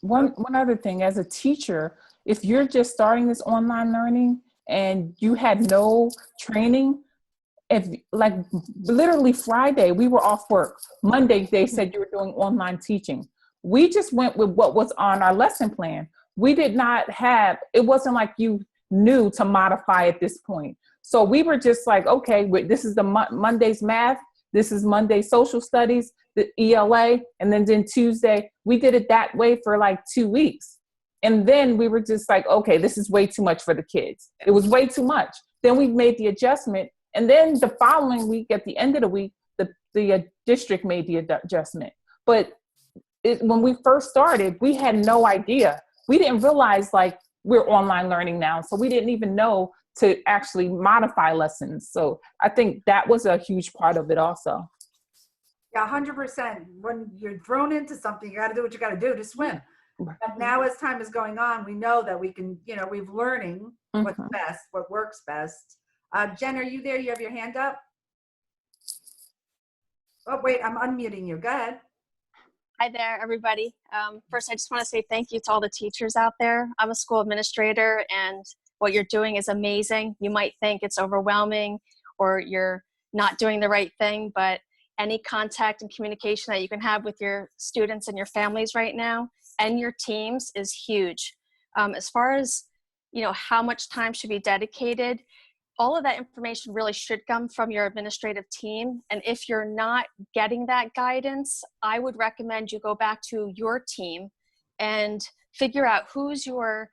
C: one other thing, as a teacher, if you're just starting this online learning and you had no training, if like literally Friday, we were off work. Monday, they said you were doing online teaching. We just went with what was on our lesson plan. We did not have, it wasn't like you knew to modify at this point. So we were just like, okay, this is the Monday's math. This is Monday social studies, the ELA. And then Tuesday, we did it that way for like 2 weeks. And then we were just like, okay, this is way too much for the kids. It was way too much. Then we made the adjustment. And then the following week, at the end of the week, the district made the adjustment. But when we first started, we had no idea. We didn't realize like we're online learning now. So we didn't even know to actually modify lessons. So I think that was a huge part of it also.
A: Yeah, 100%. When you're thrown into something, you got to do what you got to do to swim. But now as time is going on, we know that we can, we're learning what's best, what works best. Jen, are you there? You have your hand up? Oh, wait, I'm unmuting you. Go ahead.
P: Hi there, everybody. First, I just want to say thank you to all the teachers out there. I'm a school administrator, and what you're doing is amazing. You might think it's overwhelming or you're not doing the right thing, but any contact and communication that you can have with your students and your families right now and your teams is huge. As far as, how much time should be dedicated, all of that information really should come from your administrative team. And if you're not getting that guidance, I would recommend you go back to your team and figure out who's your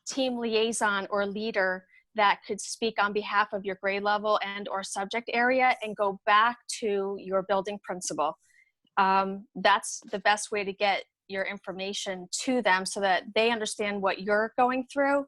P: team liaison or leader that could speak on behalf of your grade level and or subject area, and go back to your building principal. That's the best way to get your information to them so that they understand what you're going through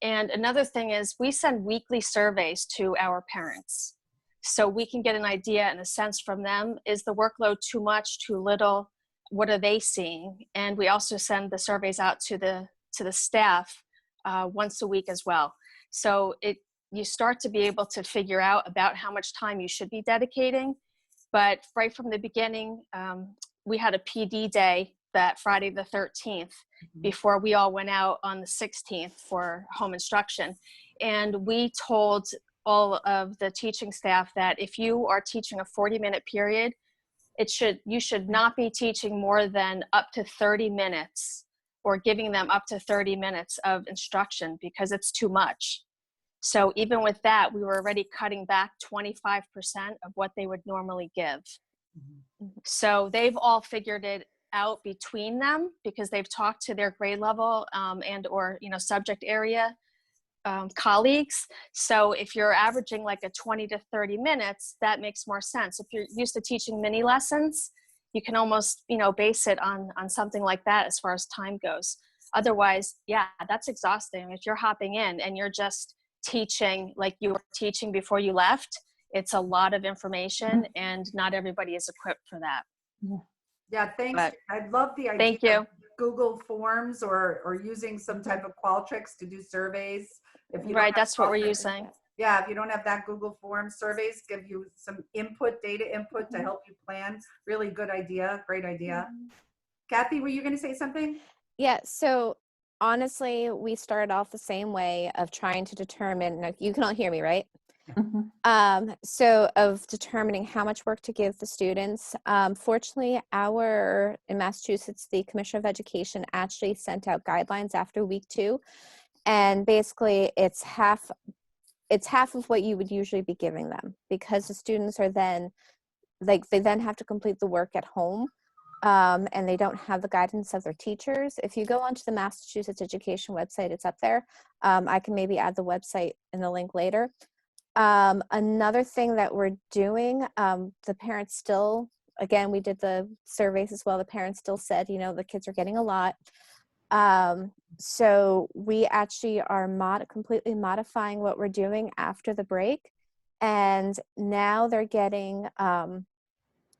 P: And another thing is we send weekly surveys to our parents. So we can get an idea and a sense from them. Is the workload too much, too little? What are they seeing? And we also send the surveys out to the staff once a week as well. So you start to be able to figure out about how much time you should be dedicating. But right from the beginning, we had a PD day that Friday the 13th before we all went out on the 16th for home instruction. And we told all of the teaching staff that if you are teaching a 40-minute period, you should not be teaching more than up to 30 minutes or giving them up to 30 minutes of instruction because it's too much. So even with that, we were already cutting back 25% of what they would normally give. So they've all figured it out between them because they've talked to their grade level and or subject area colleagues. So if you're averaging like a 20 to 30 minutes, that makes more sense. If you're used to teaching mini lessons, you can almost base it on something like that as far as time goes. Otherwise, yeah, that's exhausting. If you're hopping in and you're just teaching like you were teaching before you left, it's a lot of information and not everybody is equipped for that.
A: Yeah, thanks. I love the idea
P: Thank you.
A: of Google Forms or using some type of Qualtrics to do surveys. If you don't
P: Right,
A: have
P: that's what we're
A: Qualtrics-
P: using.
A: Yeah, if you don't have that Google Form, surveys give you some data input to help you plan. Really good idea, great idea. Kathy, were you going to say something?
H: Yeah, so honestly, we started off the same way of trying to determine, now, you can all hear me, right? So of determining how much work to give the students. Fortunately, in Massachusetts, the Commissioner of Education actually sent out guidelines after week 2. And basically it's half of what you would usually be giving them because the students are then, they then have to complete the work at home. And they don't have the guidance of their teachers. If you go onto the Massachusetts Education website, it's up there. I can maybe add the website in the link later. Another thing that we're doing, the parents still, again, we did the surveys as well. The parents still said, the kids are getting a lot. So we actually are completely modifying what we're doing after the break. And now they're getting,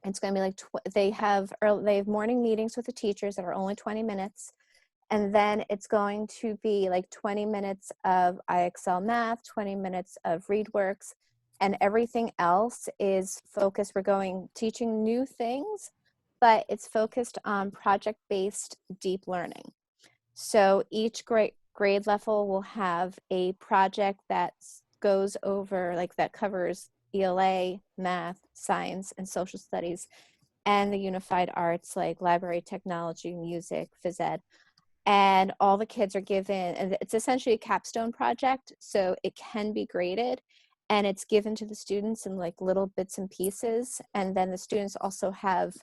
H: it's going to be like, they have morning meetings with the teachers that are only 20 minutes. And then it's going to be like 20 minutes of IXL math, 20 minutes of ReadWorks, and everything else is focused. We're teaching new things, but it's focused on project-based deep learning. So each grade level will have a project that goes over, that covers ELA, math, science, and social studies, and the unified arts like library, technology, music, phys ed. And all the kids are given, and it's essentially a capstone project, so it can be graded, and it's given to the students in little bits and pieces. And then the students also have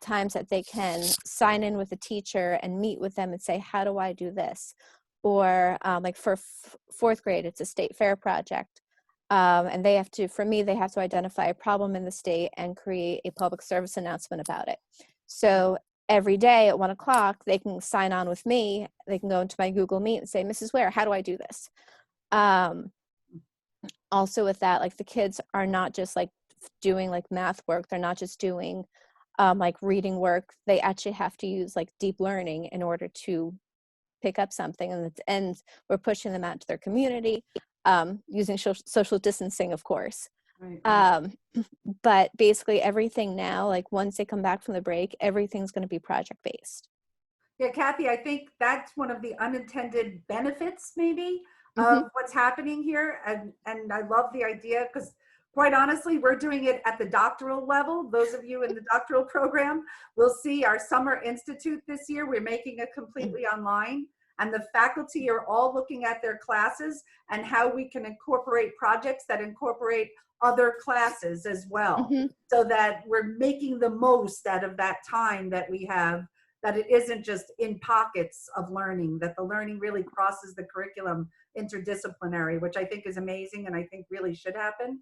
H: times that they can sign in with a teacher and meet with them and say, how do I do this? Or for 4th grade, it's a state fair project. And they have to identify a problem in the state and create a public service announcement about it. So every day at 1 o'clock, they can sign on with me. They can go into my Google Meet and say, Mrs. Ware, how do I do this? Also with that, the kids are not just doing math work. They're not just doing reading work. They actually have to use deep learning in order to pick up something. And we're pushing them out to their community using social distancing, of course.
A: Right.
H: But basically everything now, once they come back from the break, everything's going to be project based.
A: Yeah, Kathy, I think that's one of the unintended benefits maybe of what's happening here. And I love the idea because quite honestly, we're doing it at the doctoral level. Those of you in the doctoral program will see our summer institute this year. We're making it completely online. And the faculty are all looking at their classes and how we can incorporate projects that incorporate other classes as well, so that we're making the most out of that time that we have, that it isn't just in pockets of learning, that the learning really crosses the curriculum interdisciplinary, which I think is amazing and I think really should happen.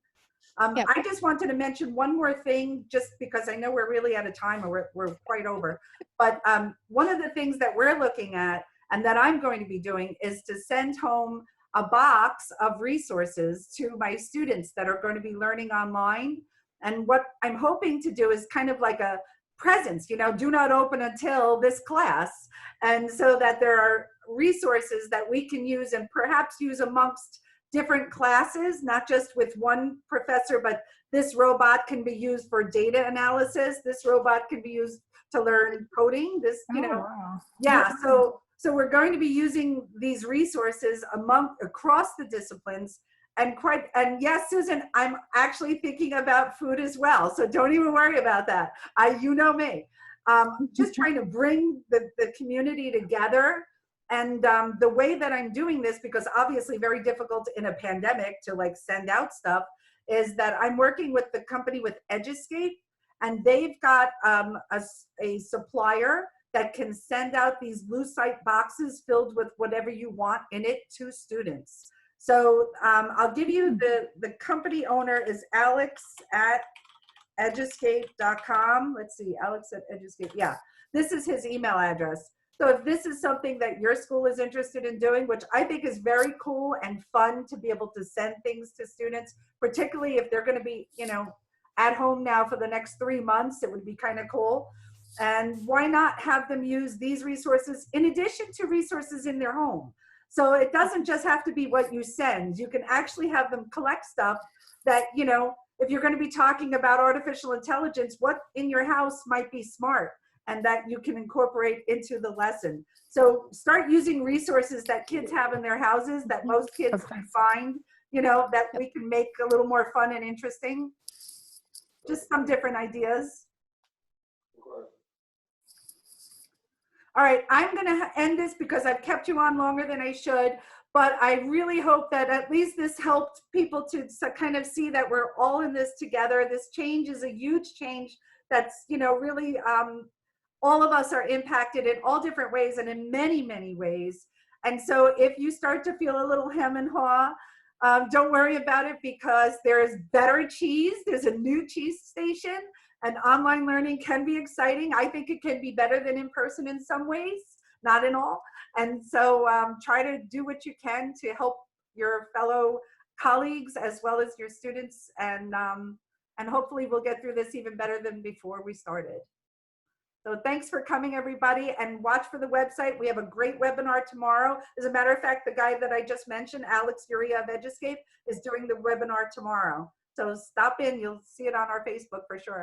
A: I just wanted to mention one more thing, just because I know we're really out of time or we're quite over. But one of the things that we're looking at and that I'm going to be doing is to send home a box of resources to my students that are going to be learning online. And what I'm hoping to do is kind of like a presence, you know, do not open until this class. And so that there are resources that we can use and perhaps use amongst different classes, not just with one professor, but this robot can be used for data analysis. This robot can be used to learn coding. This, you know,
C: wow.
A: yeah. So we're going to be using these resources across the disciplines. And yes, Susan, I'm actually thinking about food as well. So don't even worry about that. You know me. Just trying to bring the community together. And the way that I'm doing this, because obviously very difficult in a pandemic to like send out stuff, is that I'm working with the company with Eduscape, and they've got a supplier that can send out these Lucite boxes filled with whatever you want in it to students. So I'll give you the company owner is Alex at eduscape.com. Let's see, Alex at Eduscape. Yeah, this is his email address. So if this is something that your school is interested in doing, which I think is very cool and fun to be able to send things to students, particularly if they're going to be, you know, at home now for the next 3 months, it would be kind of cool. And why not have them use these resources in addition to resources in their home? So it doesn't just have to be what you send. You can actually have them collect stuff that, you know, if you're going to be talking about artificial intelligence, what in your house might be smart and that you can incorporate into the lesson. So start using resources that kids have in their houses that most kids can find, you know, that we can make a little more fun and interesting. Just some different ideas. All right, I'm going to end this because I've kept you on longer than I should, but I really hope that at least this helped people to kind of see that we're all in this together. This change is a huge change that's, you know, really all of us are impacted in all different ways and in many, many ways. And so if you start to feel a little hem and haw, don't worry about it because there's better cheese. There's a new cheese station. And online learning can be exciting. I think it can be better than in person in some ways, not in all. And so try to do what you can to help your fellow colleagues as well as your students. And hopefully we'll get through this even better than before we started. So thanks for coming, everybody, and watch for the website. We have a great webinar tomorrow. As a matter of fact, the guy that I just mentioned, Alex Uria of Eduscape, is doing the webinar tomorrow. So stop in, you'll see it on our Facebook for sure.